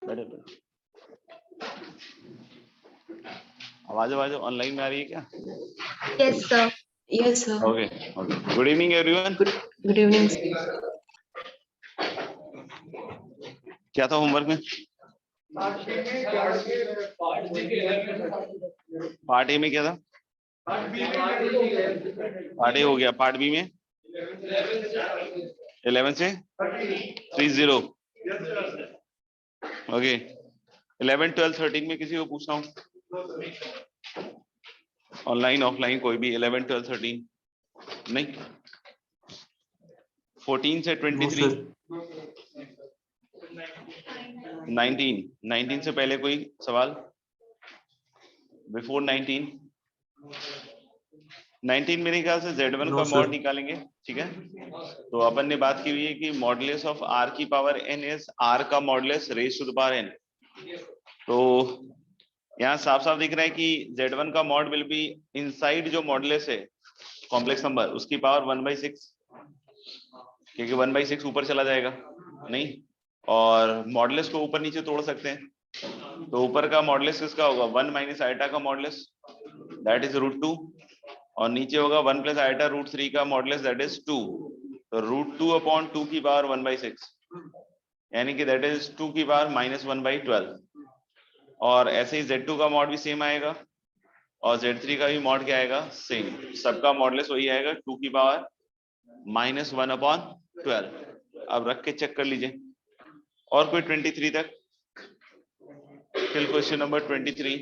बैठे बैठे। आवाज आवाज ऑनलाइन में आ रही है क्या? Yes, sir. Yes, sir. Okay okay. Good evening everyone. Good evening, sir. क्या था होमवर्क में? पार्ट ए में क्या था? पार्ट ए हो गया। पार्ट बी में 11 से 30। ओके। 11 12 13 में किसी को पूछता हूँ, ऑनलाइन ऑफलाइन कोई भी। 11 12 13 नहीं। 14 से 23 19 से पहले कोई सवाल? बिफोर 19 मेरे ख्याल से Z1 का मॉड निकालेंगे। ठीक है, तो अपन ने बात की हुई है कि मॉडुलस ऑफ R की पावर n इज R का modulus raise to the power n। तो यहाँ साफ साफ दिख रहा है कि Z1 का मॉड विल बी इनसाइड जो मॉडुलस है कॉम्प्लेक्स नंबर उसकी पावर 1/6, क्योंकि 1/6 ऊपर चला जाएगा नहीं, और मॉडुलस को ऊपर नीचे तोड़ सकते हैं। तो ऊपर का मॉडुलस किसका होगा? 1 माइनस आइटा का मॉडुलस, दैट इज √2, और नीचे होगा 1 प्लस आइटा √3 का मॉडुलस, दैट इज 2। तो √2/2 की पावर 1/6, यानी कि दैट इज 2 की पावर -1/12। और ऐसे ही Z2 का मॉड भी सेम आएगा, और Z3 का भी मॉड क्या आएगा? सेम। सबका मॉडुलस वही आएगा 2 की पावर -1/12। अब रख के चेक कर लीजिए। और कोई 23 तक? Till question number 23।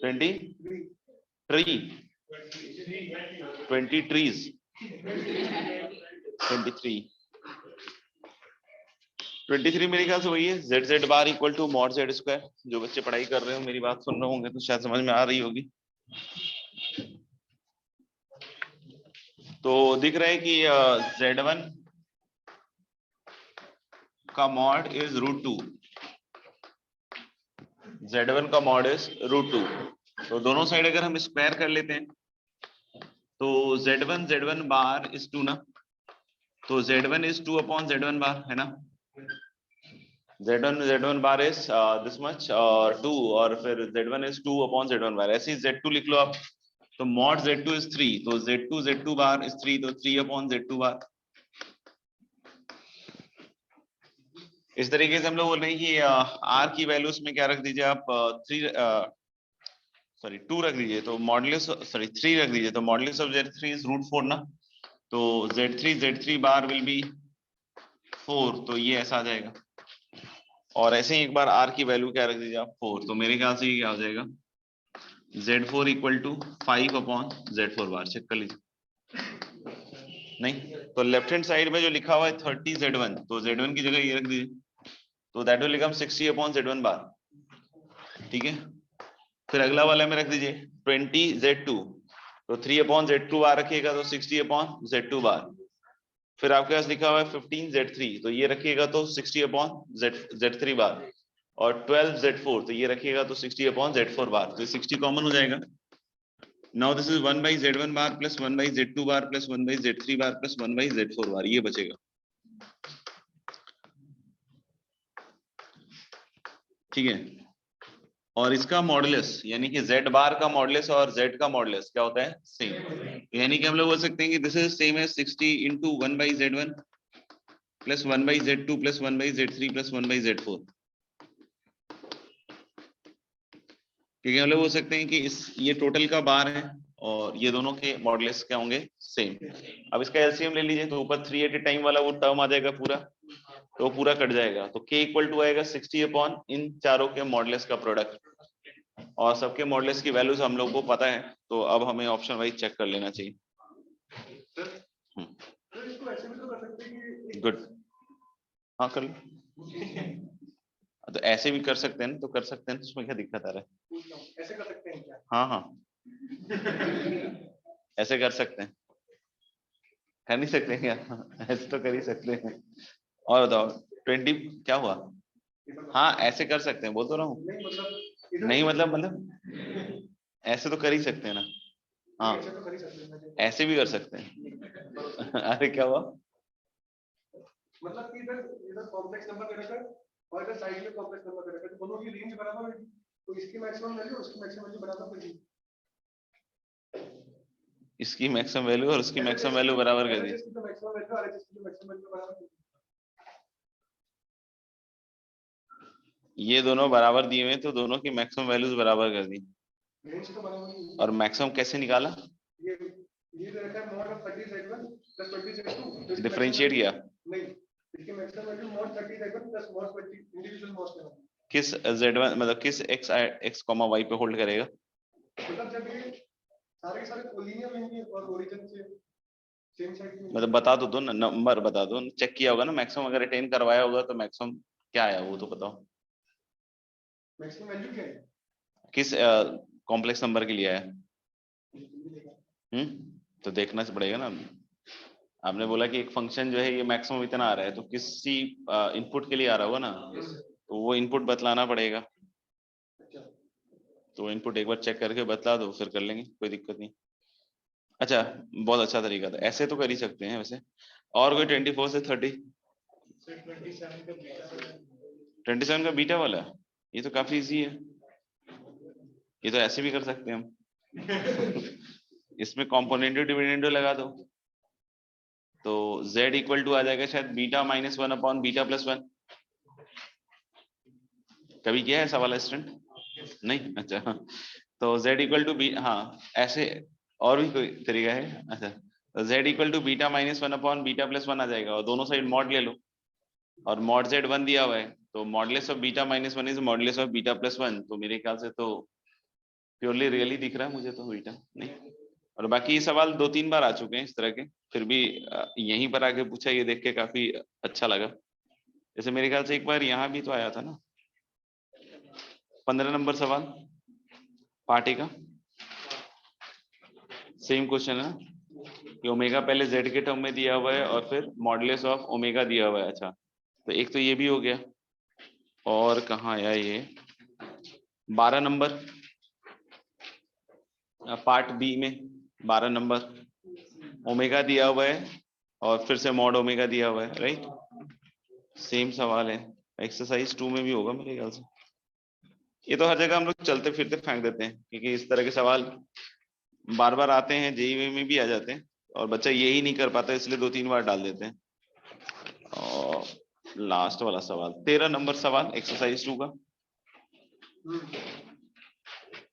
20 trees 23 मेरे ख्याल से वही है, Z bar equal to mod Z²। जो बच्चे पढ़ाई कर रहे हो, मेरी बात सुन रहे होंगे तो शायद समझ में आ रही होगी। तो दिख रहा है कि Z1 का मॉड इज √2। Z1 का मॉड इज √2। तो दोनों साइड अगर हम स्क्वायर कर लेते हैं तो Z1 बार इज 2 ना, तो Z1 इज 2/Z1 बार है ना। Z1 bar is this much और 2, और फिर Z1 इज 2/Z1 बार। ऐसे ही Z2 लिख लो आप, तो मॉड Z2 इज 3, तो Z2 बार इज 3, तो 3/Z2 बार। इस तरीके से हम लोग बोल रहे हैं कि R की वैल्यूज में क्या रख दीजिए आप? 2 रख दीजिए, तो मॉडुलस 3 रख दीजिए, तो मॉडुलस ऑफ Z3 इज √4 ना, तो Z3 बार विल बी 4, तो ये ऐसा आ जाएगा। और ऐसे ही एक बार R की वैल्यू क्या रख दीजिए आप? 4, तो मेरे ख्याल से ये क्या हो जाएगा? Z4 equal to 5/Z4 bar. Check कर लीजिए। नहीं, तो लेफ्ट हैंड साइड में जो लिखा हुआ है 30Z1, तो Z1 की जगह ये रख दीजिए, तो दैट विल बिकम 60/Z1 बार। ठीक है, फिर अगला वाला में रख दीजिए 20Z2, तो 3/Z2 बार रखिएगा, तो 60/Z2 बार। फिर आपके पास लिखा हुआ है 15Z3, तो ये रखिएगा तो 60/Z3 बार। और 12Z4, तो ये रखिएगा तो 60/Z4 बार। तो 60 कॉमन हो जाएगा। Now this is 1/Z1 bar plus 1/Z2 bar plus 1/Z3 bar plus 1/Z4 बार, ये बचेगा। ठीक है, और इसका मॉडुलस यानी कि Z बार का मॉडुलस और Z का मॉडुलस क्या होता है? सेम। यानी कि हम लोग बोल सकते हैं कि this is same as 60 × 1/Z1 plus 1/Z2 plus 1/Z3 plus 1/Z4। क्योंकि हम लोग बोल सकते हैं कि ये टोटल का बार है और ये दोनों के मॉडुलस क्या होंगे? सेम। अब इसका एलसीएम ले लीजिए, तो ऊपर 3 एट ए टाइम वाला वो टर्म आ जाएगा पूरा, तो पूरा कट जाएगा, तो K इक्वल टू आएगा 60 इन चारों के मॉडुलस का प्रोडक्ट। और सबके मॉडुलस की वैल्यूज हम लोग को पता है, तो अब हमें ऑप्शन वाइज चेक कर लेना चाहिए। गुड, हाँ कर लो। तो ऐसे भी कर सकते हैं ना, तो कर सकते हैं, तो उसमें क्या दिक्कत आ रहा है? ऐसे कर सकते हैं क्या? हाँ हाँ ऐसे कर सकते हैं, कर नहीं सकते क्या? ऐसे तो कर ही सकते हैं। और बताओ 20 क्या हुआ? हाँ ऐसे कर सकते हैं, बोल तो रहा हूँ। नहीं मतलब ऐसे तो कर ही सकते हैं ना। हाँ ऐसे भी कर सकते हैं। अरे क्या हुआ? मतलब कि इधर कॉम्प्लेक्स नंबर और अगर साइड में कॉम्प्लेक्स नंबर करेगा तो दोनों की रेंज बराबर होगी, तो इसकी मैक्सिमम वैल्यू उसकी मैक्सिमम वैल्यू बराबर होगी। इसकी मैक्सिमम वैल्यू और उसकी मैक्सिमम वैल्यू बराबर कर दी। इसकी तो मैक्सिमम वैल्यू और इसकी मैक्सिमम वैल्यू बराबर होगी। ये दोनों बराबर दिए हुए तो दोनों की मैक्सिमम वैल्यूज बराबर कर दी। रेंज तो बराबर नहीं। और मैक्सिमम कैसे निकाला? ये रखा है mod of 30z1 plus 20z2 differentiate किया नहीं, इसकी maximum value mod 30z1 plus mod 20 individual mod है। किस z1 मतलब किस x, y पे होल्ड करेगा? मतलब जब ये सारे के सारे कोलिनियर होंगे और ओरिजिन से सेम साइड में, मतलब बता दो ना, नंबर बता दो, चेक किया होगा ना मैक्सिमम, अगर अटेन करवाया होगा तो मैक्सिमम क्या आया वो तो बताओ। मैक्सिमम वैल्यू क्या है? किस कॉम्प्लेक्स नंबर के लिए आया? तो देखना पड़ेगा ना। आपने बोला कि एक फंक्शन जो है ये मैक्सिमम इतना आ रहा है, तो किसी इनपुट के लिए आ रहा होगा ना, तो वो इनपुट बतलाना पड़ेगा। तो इनपुट एक बार चेक करके बतला दो, फिर कर लेंगे, कोई दिक्कत नहीं। अच्छा, बहुत अच्छा तरीका था, ऐसे तो कर ही सकते हैं वैसे। और कोई 24 से 30? 27 का बीटा वाला, ये तो काफी इजी है, ये तो ऐसे भी कर सकते हैं हम। इसमें कॉम्पोनेंटो डिविडेंडो लगा दो, तो z इक्वल टू आ जाएगा शायद beta minus 1 upon beta plus 1। कभी किया है ऐसा वाला स्टूडेंट? नहीं, अच्छा। तो z इक्वल टू बी, हाँ ऐसे और भी कोई तरीका है? अच्छा, तो z equal to beta minus 1 upon beta plus 1 आ जाएगा, और दोनों साइड मॉड ले लो, और मॉड z 1 दिया हुआ है, तो modulus of beta minus 1 is modulus of beta plus 1, तो मेरे ख्याल से तो प्योरली रियली दिख रहा है मुझे तो बीटा नहीं। और बाकी ये सवाल 2-3 बार आ चुके हैं इस तरह के, फिर भी यहीं पर आके पूछा, ये देख के काफी अच्छा लगा। जैसे मेरे ख्याल से एक बार यहाँ भी तो आया था ना, 15 नंबर सवाल पार्ट ए का, सेम क्वेश्चन है कि ओमेगा पहले z के टर्म में दिया हुआ है और फिर मॉडुलस ऑफ ओमेगा दिया हुआ है। अच्छा, तो एक तो ये भी हो गया, और कहाँ आया ये 12 नंबर पार्ट बी में, 12 नंबर ओमेगा दिया हुआ है और फिर से मॉड ओमेगा दिया हुआ है, राइट? सेम सवाल है, एक्सरसाइज 2 में भी होगा मेरे ख्याल से। ये तो हर जगह हम लोग चलते फिरते फेंक देते हैं, क्योंकि इस तरह के सवाल बार बार आते हैं, जेईई में भी आ जाते हैं, और बच्चा यही नहीं कर पाता, इसलिए 2-3 बार डाल देते हैं। और लास्ट वाला सवाल 13 नंबर सवाल एक्सरसाइज 2 का,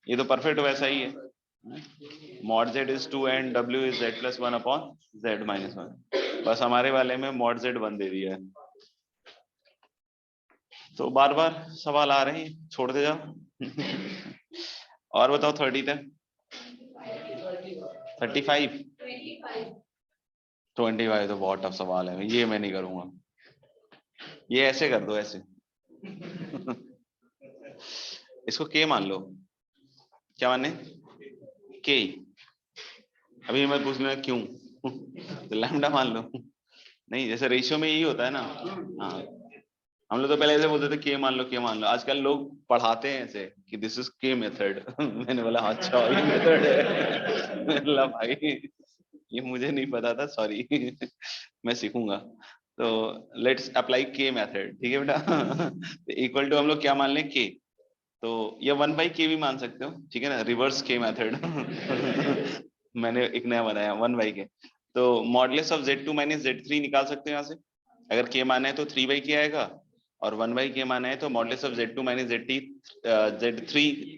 ये तो परफेक्ट वैसा ही है, mod z is 2 and w is z plus 1 upon z minus 1, बस हमारे वाले में mod z 1 दे दिया है। तो बार बार सवाल आ रहे हैं, छोड़ दे जाओ। और बताओ 30 तक, 35, 25 तो बहुत टफ सवाल है, ये मैं नहीं करूंगा, ये ऐसे कर दो ऐसे। इसको के मान लो, क्या माने के, अभी मैं पूछ लूँ क्यों, तो लैम्डा मान लो, नहीं जैसे रेशियो में यही होता है ना। हाँ, हम लोग तो पहले ऐसे बोलते थे के मान लो, के मान लो, आजकल लोग पढ़ाते हैं ऐसे कि दिस इज के मेथड। मैंने बोला अच्छा ये मेथड है। बोला भाई ये मुझे नहीं पता था, सॉरी। मैं सीखूंगा। तो लेट्स अप्लाई के मेथड, ठीक है बेटा। इक्वल टू हम लोग क्या मान लें के, तो ये 1/k भी मान सकते हो, ठीक है ना, रिवर्स के मेथड। मैंने एक नया बनाया 1/k। तो modulus of z2 minus z3 निकाल सकते हो यहाँ से, अगर k माना है तो 3/k आएगा, और 1/k माना है तो modulus of z2 minus z3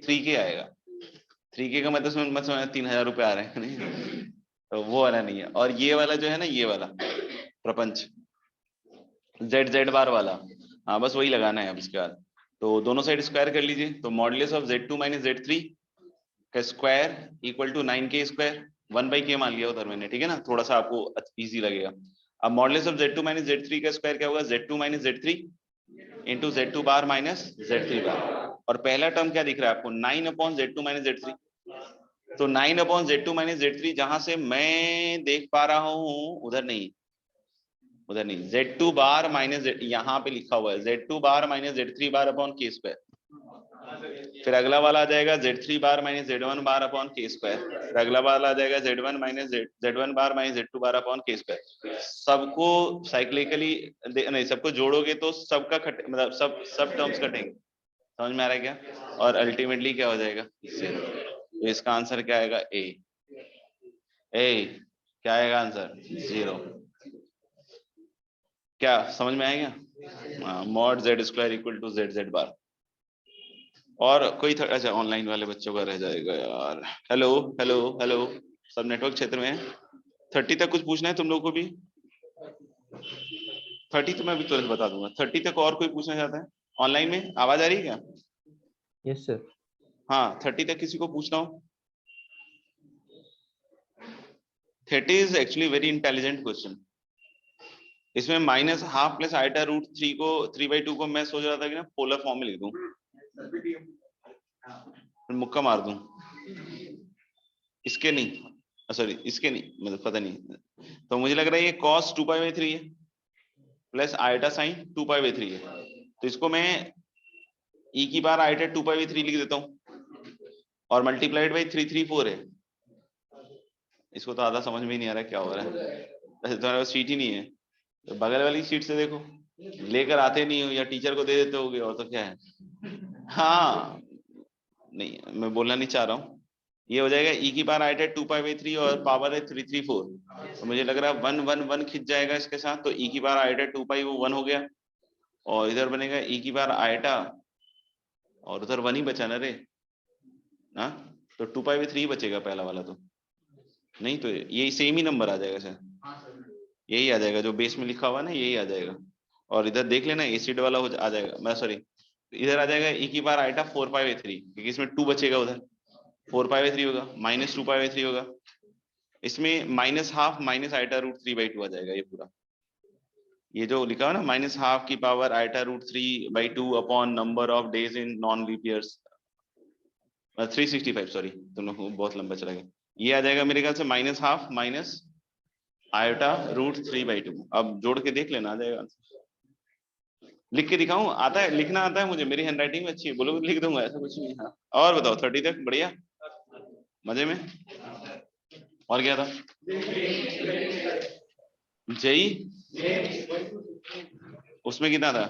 3k आएगा। 3k का मतलब मत समझना 3000 रुपए आ रहे हैं, नहीं तो वो वाला नहीं है। और ये वाला जो है ना, ये वाला प्रपंच z बार वाला, हाँ बस वही लगाना है अब इसके बाद। तो दोनों साइड स्क्वायर कर लीजिए, तो modulus of z2 minus z3 का square equal to 9k square, 1/k मान लिया उधर मैंने, ठीक है ना, थोड़ा सा आपको इजी लगेगा। अब modulus of z2 minus z3 का स्क्वायर क्या होगा, z2 minus z3 into z2 bar minus z3 बार, और पहला टर्म क्या दिख रहा है आपको, 9 अपॉन z2 माइनस z3, तो 9 अपॉन z2 माइनस z3 जहां से मैं देख पा रहा हूं उधर नहीं, उधर नहीं, z2 बार माइनस, यहाँ पे लिखा हुआ है z2 bar minus z3 bar upon k square, फिर अगला वाला आ जाएगा Z3 bar minus Z1 bar upon K square. फिर अगला वाला आ जाएगा Z1 minus Z1 bar minus Z2 bar upon K square. सबको साइक्लिकली नहीं, सबको जोड़ोगे तो सबका मतलब सब टर्म्स कटेंगे। समझ में आ रहा है क्या? और अल्टीमेटली क्या हो जाएगा? तो इसका आंसर क्या आएगा? ए क्या आएगा आंसर? 0। क्या समझ में आएगा? Mod Z square equal to Z bar. और कोई अच्छा ऑनलाइन वाले बच्चों का रह जाएगा यार। हेलो हेलो हेलो, सब नेटवर्क क्षेत्र में है। 30 तक कुछ पूछना है तुम लोगों को भी? 30 तो मैं भी तुरंत बता दूंगा। 30 तक और कोई पूछना चाहता है ऑनलाइन में? आवाज आ रही है क्या? Yes sir. हाँ 30 तक किसी को पूछना हो? 30 is actually very intelligent question. इसमें minus half plus iota root 3 को 3/2 को मैं सोच रहा था कि ना पोलर फॉर्म में लिख दूं, मुक्का मार दूं। इसके नहीं, सॉरी इसके नहीं, मतलब पता नहीं। तो मुझे लग रहा है ये cos 2π/3 है प्लस आइटा साइन 2π/3 है। तो इसको मैं e की पावर आइटा 2π/3 लिख देता हूँ और मल्टीप्लाइड बाई 334 है। इसको तो आधा समझ में ही नहीं आ रहा क्या हो रहा है। वैसे तुम्हारे पास शीट ही नहीं है तो बगल वाली शीट से देखो, लेकर आते नहीं हो या टीचर को दे देते होगे, और तो क्या है। हाँ नहीं, मैं बोलना नहीं चाह रहा हूँ। ये हो जाएगा e की पावर आइटा 2π/3 और पावर है 334। तो मुझे लग रहा है 1 1 1 खिंच जाएगा इसके साथ, तो e की पावर आइटा 2π वो 1 हो गया और इधर बनेगा e की पावर आइटा और उधर 1 ही बचा ना रे। हाँ तो 2π/3 बचेगा पहला वाला। तो नहीं तो यही सेम ही नंबर आ जाएगा शायद, यही आ जाएगा जो बेस में लिखा हुआ है ना, यही आ जाएगा। और इधर देख लेना एसिड वाला आ जाएगा, मैं सॉरी इधर आ जाएगा e की पावर आइटा 4π/3 क्योंकि इसमें 2 बचेगा, उधर 4π/3 होगा माइनस 2π/3 होगा। इसमें minus half minus iota root 3/2 आ जाएगा ये पूरा। ये जो लिखा हुआ ना माइनस हाफ की power iota root 3/2 upon number of days in non leap years 365, sorry तुम लोग बहुत लंबा चला गया। ये आ जाएगा मेरे ख्याल से minus half minus iota root 3/2। अब जोड़ के देख लेना, आ जाएगा। लिख के दिखाऊं? आता है लिखना? आता है मुझे, मेरी हैंडराइटिंग अच्छी है, बोलो लिख दूंगा, ऐसा कुछ नहीं। हाँ और बताओ 30 तक बढ़िया मजे में? और क्या था? जेई उसमें कितना था?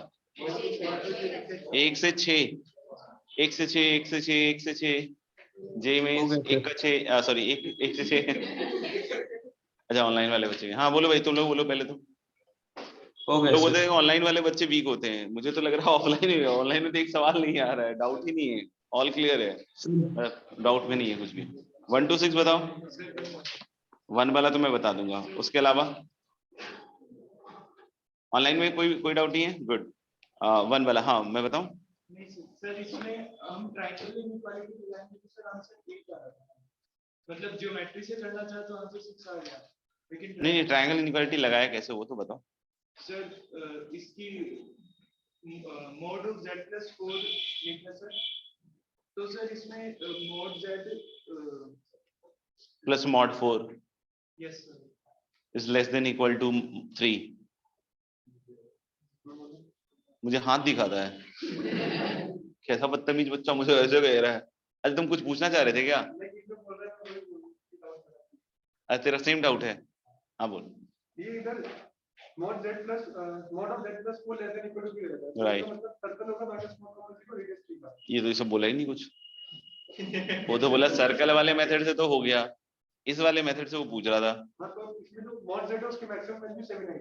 1 से 6 1 से 6 1 से 6 1 से 6 जे में 1 का 6 सॉरी 1 से 6। अच्छा ऑनलाइन वाले बच्चे, हाँ बोलो भाई, तुम लोग बोलो पहले। तुम लोग बोलते हैं ऑनलाइन वाले बच्चे वीक होते हैं, मुझे तो लग रहा है ऑफलाइन ही है। ऑनलाइन में तो एक सवाल नहीं आ रहा है, डाउट ही नहीं है, ऑल क्लियर है, डाउट में नहीं है कुछ भी। 1 to 6 बताओ। 1 वाला तो मैं बता दूंगा, उसके अलावा ऑनलाइन में कोई डाउट नहीं है? गुड। 1 वाला हाँ मैं बताऊं? सर इसमें हम ट्रायंगल इनइक्वालिटी लगाएंगे तो सर आंसर 8 आ रहा है, मतलब ज्योमेट्री से करना चाहे तो आंसर 6 आ गया, लेकिन नहीं ट्रायंगल इनइक्वालिटी लगाया कैसे वो तो बताओ। सर इसकी मोड ऑफ z + 4 लिखना सर, तो सर इसमें mod z plus mod 4 yes sir is less than equal to 3। मुझे हाथ दिखाता है, कैसा बदतमीज बच्चा मुझे ऐसे कह रहा है। अरे तुम कुछ पूछना चाह रहे थे क्या? अरे तेरा सेम डाउट है? हाँ बोल। ये इधर mod z plus mod of z plus 4 less than equal to 3 रहता है, Right. तो मतलब सर्कल होगा माइनस 4 रेडियस 3 का। ये तो सब बोला ही नहीं कुछ। वो तो बोला सर्कल वाले मेथड से तो हो गया, इस वाले मेथड से वो पूछ रहा था। हां तो इसमें जो mod z है उसकी मैक्सिमम वैल्यू 7 है,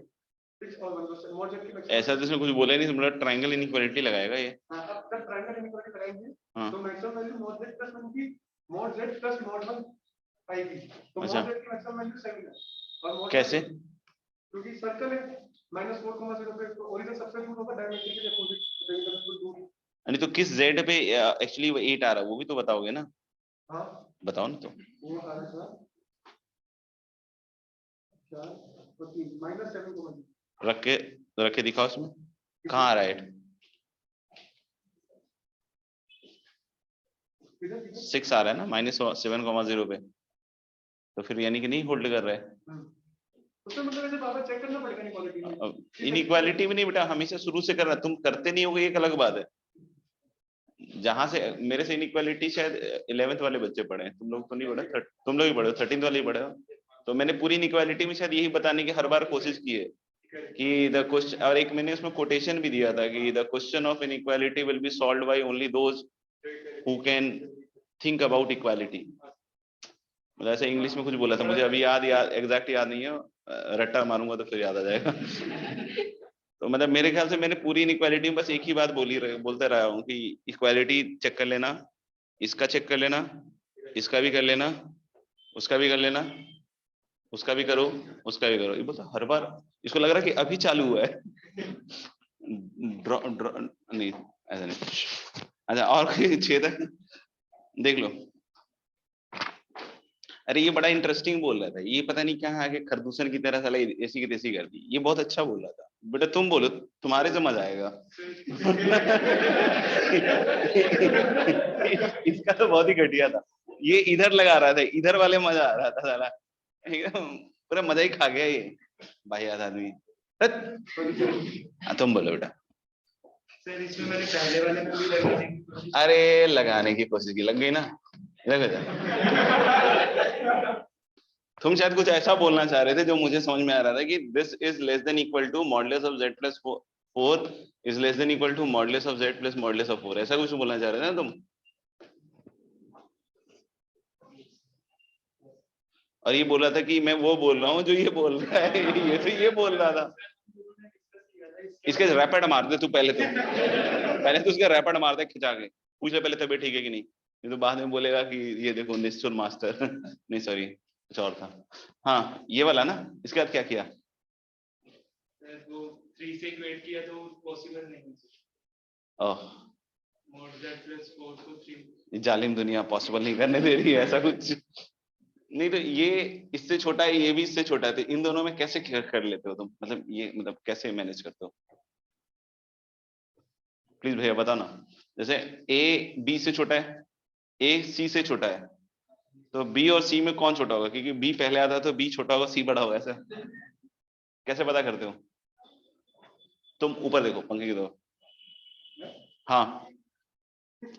6 और 1 तो mod z की मैक्सिमम ऐसा तो इसने कुछ बोला ही नहीं, मतलब ट्रायंगल इनइक्वालिटी लगाएगा ये। हां अब जब ट्रायंगल इनइक्वालिटी लगाएंगे हाँ। तो maximum value mod z plus 1 की mod z plus mod 1 आएगी, तो अच्छा। mod z की मैक्सिमम वैल्यू 7 है और mod कैसे? क्योंकि सर्कल है -4,0 पे तो ओरिजिन सबसे दूर होगा डायमेंट्रिकली अपोजिट, तो बिल्कुल दूर। यानी तो किस z पे एक्चुअली वो 8 आ रहा है वो भी तो बताओगे ना? हां बताओ ना तो। वो आ रहा है क्या तो -7 रख के दिखाओ उसमें कहाँ आ रहा है 8? 6 आ रहा है ना -7,0 पे, तो फिर यानी कि नहीं होल्ड कर रहा है। उसमें मतलब ऐसे बार-बार चेक करना पड़ेगा इनइक्वालिटी में। इनइक्वालिटी भी नहीं बेटा, हमेशा शुरू से करना, तुम करते नहीं होगे एक अलग बात है। जहां से मेरे से इनइक्वालिटी शायद 11th वाले बच्चे पढ़े हैं, तुम लोग तो नहीं पढ़े, तुम लोग ही पढ़े हो, 13th वाले ही पढ़े हो। तो मैंने पूरी इनइक्वालिटी में शायद यही बताने की हर बार कोशिश की है कि द क्वेश्चन, और एक मैंने उसमें कोटेशन भी दिया था कि the question of inequality will be solved by only those who can think about equality. मतलब ऐसे इंग्लिश में कुछ बोला था, मुझे अभी याद एग्जैक्ट याद नहीं है, रट्टा मारूंगा तो फिर याद आ जाएगा। तो मतलब मेरे ख्याल से मैंने पूरी इनइक्वालिटी में बस एक ही बात बोलते रहा हूँ कि इक्वालिटी चेक कर लेना, इसका चेक कर लेना, इसका भी कर लेना, उसका भी कर लेना, उसका भी करो, उसका भी करो। ये बोलता हर बार, इसको लग रहा है कि अभी चालू हुआ है। नहीं ऐसा नहीं। अच्छा और कोई छेद है, देख लो। अरे ये बड़ा इंटरेस्टिंग बोल रहा था, ये पता नहीं कहाँ आके खरदूषण की तरह साला ऐसी की तैसी कर दी। ये बहुत अच्छा बोल रहा था बेटा, तुम बोलो, तुम्हारे से मजा आएगा। इसका तो बहुत ही घटिया था, ये इधर लगा रहा था, इधर वाले मजा आ रहा था साला, एकदम पूरा मजा ही खा गया ये भाई आदमी। तुम बोलो बेटा। सर इसमें मैंने पहले वाले में भी लगाने की कोशिश अरे लगाने की कोशिश की, लग गई ना, लग गया। तुम शायद कुछ ऐसा बोलना चाह रहे थे जो मुझे समझ में आ रहा था कि this is less than equal to modulus of z plus 4 is less than equal to modulus of z plus modulus of 4, ऐसा कुछ बोलना चाह रहे थे ना तुम। और ये बोला था कि मैं वो बोल रहा हूँ जो ये बोल रहा है, ये तो ये बोल रहा था। इसके रैपिड मार दे तू पहले तो उसका रैपिड मार दे खिंचा के, पूछ ले पहले तबीयत ठीक है कि नहीं, ये तो बाद में बोलेगा कि ये देखो निश्चुर मास्टर। नहीं सॉरी कुछ और था। हाँ ये वाला ना, इसके बाद क्या किया? सर वो 3 से इक्वेट किया तो पॉसिबल नहीं है। ओह mod z plus 4 को 3 ये जालिम दुनिया पॉसिबल नहीं करने दे रही है ऐसा कुछ। नहीं तो ये इससे छोटा है, ये भी इससे छोटा है, तो इन दोनों में कैसे कर लेते हो तुम, मतलब ये मतलब कैसे मैनेज करते हो? प्लीज भैया बताओ ना। जैसे ए बी से छोटा है, ए सी से छोटा है, तो बी और सी में कौन छोटा होगा? क्योंकि बी पहले आता है तो बी छोटा होगा, सी बड़ा होगा, ऐसा कैसे पता करते हो? तुम ऊपर देखो पंखे की तरफ, हाँ,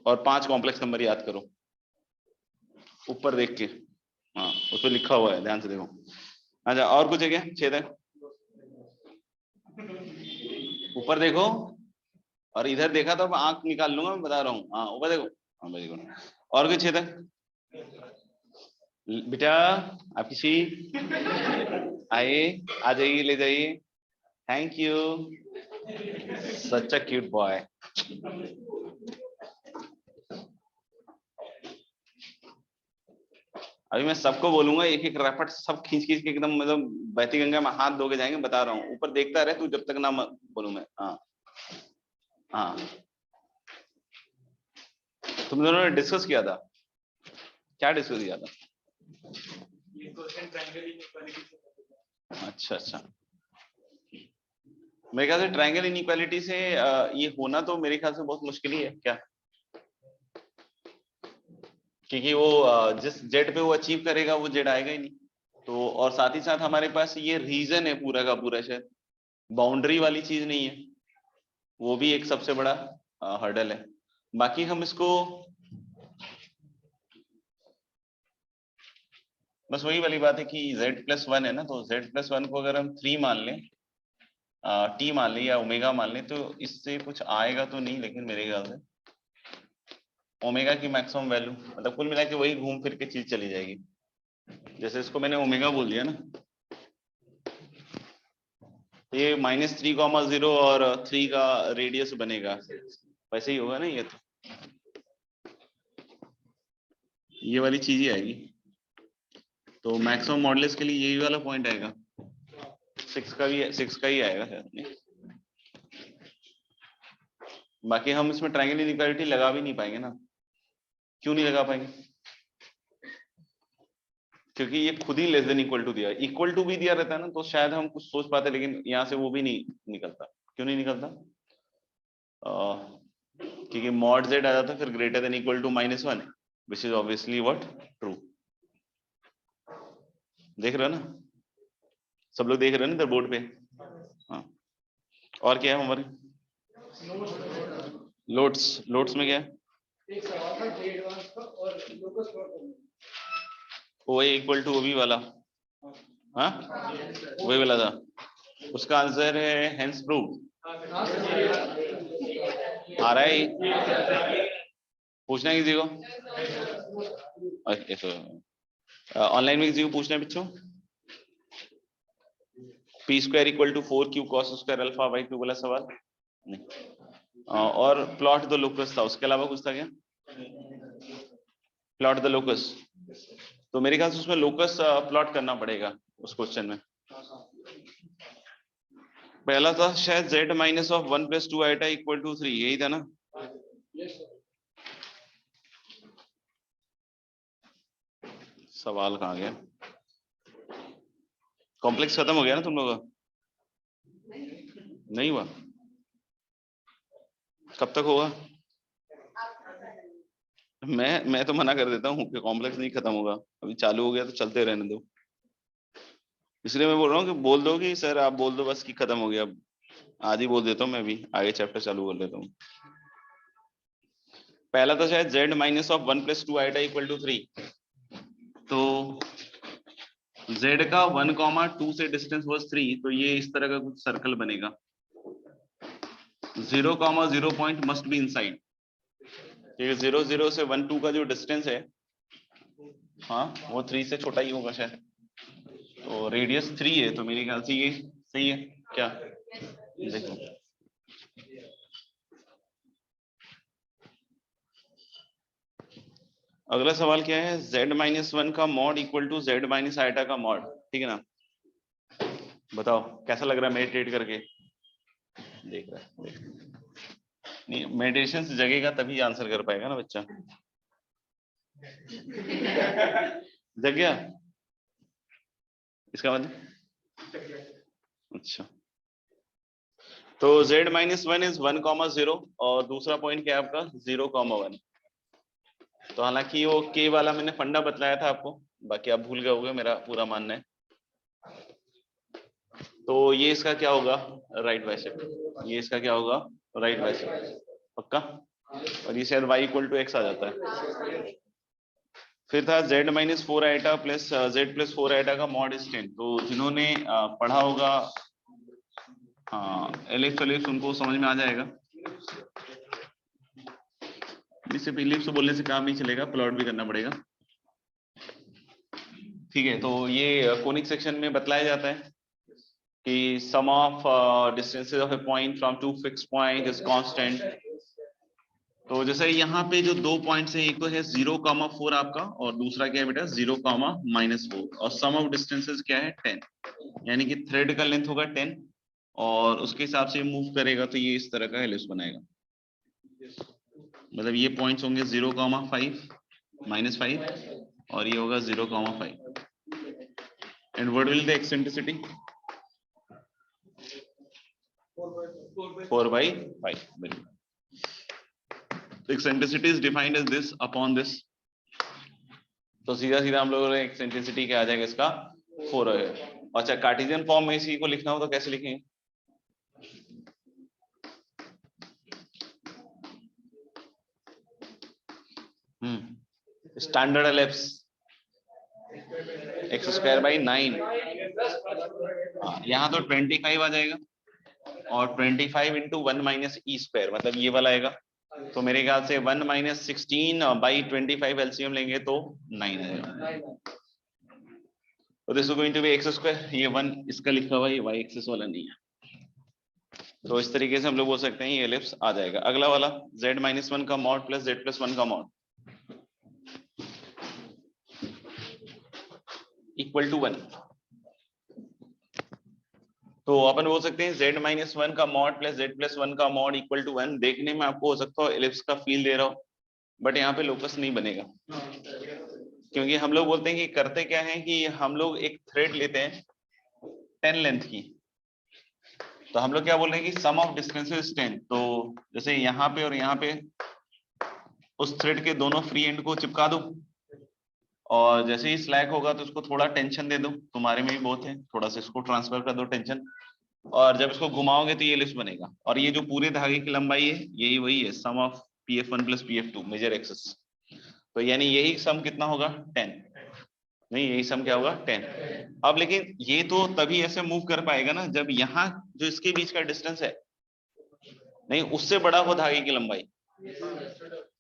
और 5 कॉम्प्लेक्स नंबर याद करो ऊपर देख के, हाँ उस पर लिखा हुआ है, ध्यान से देखो। अच्छा और कुछ है क्या छेद है? ऊपर देखो, और इधर देखा तो आंख निकाल लूंगा, मैं बता रहा हूँ। हाँ ऊपर देखो, हाँ वेरी गुड। और कुछ छेद है बेटा? आपकी सी आइए, आ जाइए, ले जाइए। Thank you, such a cute boy. अभी मैं सबको बोलूंगा एक एक रैपट सब खींच खींच के एकदम मतलब बहती गंगा में हाथ धो के जाएंगे, बता रहा हूँ। ऊपर देखता रहे तू जब तक ना बोलूं मैं। हाँ हाँ तुम दोनों ने डिस्कस किया था, क्या डिस्कस किया था? ये क्वेश्चन ट्रायंगल इनइक्वालिटी से। अच्छा अच्छा, मेरे ख्याल से ट्रायंगल इनइक्वालिटी से ये होना तो मेरे ख्याल से बहुत मुश्किल ही है क्या, क्योंकि वो जिस जेड पे वो अचीव करेगा वो जेड आएगा ही नहीं। तो और साथ ही साथ हमारे पास ये रीजन है पूरा का पूरा, शायद बाउंड्री वाली चीज नहीं है, वो भी एक सबसे बड़ा हर्डल है। बाकी हम इसको बस वही वाली बात है कि z+1 है ना, तो z+1 को अगर हम 3 मान लें, टी मान लें या ओमेगा मान लें, तो इससे कुछ आएगा तो नहीं, लेकिन मेरे ख्याल से ओमेगा की मैक्सिमम वैल्यू मतलब कुल मिला के वही घूम फिर के चीज चली जाएगी। जैसे इसको मैंने ओमेगा बोल दिया ना, ये -3,0 और 3 का रेडियस बनेगा, वैसे ही होगा ना ये, तो ये वाली चीज ही आएगी। तो मैक्सिमम मॉडुलस के लिए यही वाला पॉइंट आएगा, 6 का ही आएगा शायद नहीं। बाकी हम इसमें ट्रायंगल इनइक्वालिटी लगा भी नहीं पाएंगे ना। क्यों नहीं लगा पाएंगे? क्योंकि ये खुद ही लेस देन इक्वल टू दिया है, इक्वल टू भी दिया रहता है ना तो शायद हम कुछ सोच पाते, लेकिन यहाँ से वो भी नहीं निकलता। क्यों नहीं निकलता? क्योंकि मॉड z आ जाता फिर greater than equal to -1, which is obviously what true. देख रहे हो ना, सब लोग देख रहे हो ना इधर बोर्ड पे। हाँ और क्या है हमारे लोड्स में क्या है? एक सवाल था जे एडवांस का और लोकस प्लॉट करना। ओ इक्वल टू ओबी वाला, हाँ वही वाला था, उसका आंसर है हेंस प्रूव। आ रहा है ये? पूछना है किसी को? ऑनलाइन में किसी को पूछना है बच्चों? P square equal to 4q cos square alpha by 2 वाला सवाल नहीं। और प्लॉट द लोकस था, उसके अलावा कुछ था क्या? प्लॉट द लोकस, तो मेरे ख्याल से उसमें लोकस प्लॉट करना पड़ेगा उस क्वेश्चन में। पहला था शायद z minus of 1 plus 2 iota equal to 3, यही था ना? सवाल कहाँ गया? कॉम्प्लेक्स खत्म हो गया ना तुम लोगों का? नहीं हुआ? कब तक होगा? मैं तो मना कर देता हूँ कि कॉम्प्लेक्स नहीं खत्म होगा, अभी चालू हो गया तो चलते रहने दो। इसलिए मैं बोल रहा हूँ कि बोल दो कि सर आप बोल दो बस कि खत्म हो गया, आधी बोल देता हूँ मैं भी, आगे चैप्टर चालू कर लेता हूँ। पहला तो शायद z minus of 1 plus 2 iota equal to 3, तो z का 1,2 से डिस्टेंस वाज 3, तो ये इस तरह का कुछ सर्कल बनेगा। 0,0 पॉइंट मस्ट बी इनसाइड, 0 0 से 1 2 का जो डिस्टेंस है, हाँ वो 3 से छोटा ही होगा शायद, तो रेडियस 3 है, तो मेरे ख्याल से ये सही है क्या? देखो अगला सवाल क्या है, z माइनस 1 का mod equal to z minus iota का मॉड, ठीक है ना? बताओ कैसा लग रहा है मेडिटेट करके? देख रहा है नहीं, मेडिटेशन से जगेगा तभी आंसर कर पाएगा ना बच्चा। जग गया इसका मतलब? अच्छा, तो z माइनस 1 इज 1,0 और दूसरा पॉइंट क्या है आपका 0,1। तो हालांकि वो k वाला मैंने फंडा बतलाया था आपको, बाकी आप भूल गए होंगे, मेरा पूरा मानना है। तो ये इसका क्या होगा? Right bisect. ये इसका क्या होगा? राइट बाइसेप्ट, पक्का? और ये शायद y इक्वल टू x आ जाता है। फिर था z minus 4 iota plus z plus 4 iota का मॉड इज 10। तो जिन्होंने पढ़ा होगा हाँ एलिप्स एलिप्स, उनको समझ में आ जाएगा। सिर्फ एलिप्स बोलने से काम नहीं चलेगा, प्लॉट भी करना पड़ेगा। ठीक है, तो ये कोनिक सेक्शन में बतलाया जाता है कि sum of distances of a point from two fix point is constant. तो जैसे यहाँ पे जो दो पॉइंट्स है, एक तो है 0,4 आपका और दूसरा क्या है बेटा 0,-4, और सम ऑफ डिस्टेंसेस क्या है 10, यानी कि थ्रेड का लेंथ होगा 10 और उसके हिसाब से मूव करेगा तो ये इस तरह का हेलिक्स बनाएगा। मतलब ये पॉइंट्स होंगे 0,5 -5 और ये होगा 0,5। And what will the eccentricity? 4/5। Eccentricity is defined as this upon this, तो सीधा सीधा हम लोगों ने एक्सेंट्रिसिटी क्या आ जाएगा इसका 4 है। अच्छा, कार्टेशियन फॉर्म में इसी को लिखना हो तो कैसे लिखेंगे? Standard ellipse x²/9। यहाँ तो 25 आ जाएगा और 25 × 1 - e², मतलब ये वाला आएगा। तो मेरे ख्याल से 1 - 16/25 एलसीएम लेंगे तो 9 आएगा। तो this is going to be x², ये 1 इसका लिखा हुआ है, ये y एक्सिस वाला नहीं है। तो इस तरीके से हम लोग बोल सकते हैं ये एलिप्स आ जाएगा। अगला वाला z - 1 का मॉड प्लस z + 1 का मॉड इक्वल टू 1। तो अपन बोल सकते हैं z - 1 का मॉड प्लस z + 1 का मॉड इक्वल टू 1। देखने में आपको हो सकता है एलिप्स का फील दे रहा हो, बट यहाँ पे लोकस नहीं बनेगा, क्योंकि हम लोग बोलते हैं कि करते क्या है कि हम लोग एक थ्रेड लेते हैं 10 लेंथ की, तो हम लोग क्या बोल रहे हैं कि सम ऑफ डिस्टेंसेस 10। तो जैसे यहाँ पे और यहाँ पे उस थ्रेड के दोनों फ्री एंड को चिपका दो, और जैसे ही स्लैक होगा तो उसको थोड़ा टेंशन दे दो, तुम्हारे में भी बहुत है, थोड़ा सा इसको ट्रांसफर कर दो टेंशन, और जब इसको घुमाओगे तो ये एलिप्स बनेगा। और ये जो पूरे धागे की लंबाई है यही वही है sum of PF1 plus PF2 major axis. तो यानी यही सम कितना होगा 10, नहीं यही सम क्या होगा 10। अब लेकिन ये तो तभी ऐसे मूव कर पाएगा ना जब यहाँ जो इसके बीच का डिस्टेंस है नहीं उससे बड़ा हो धागे की लंबाई।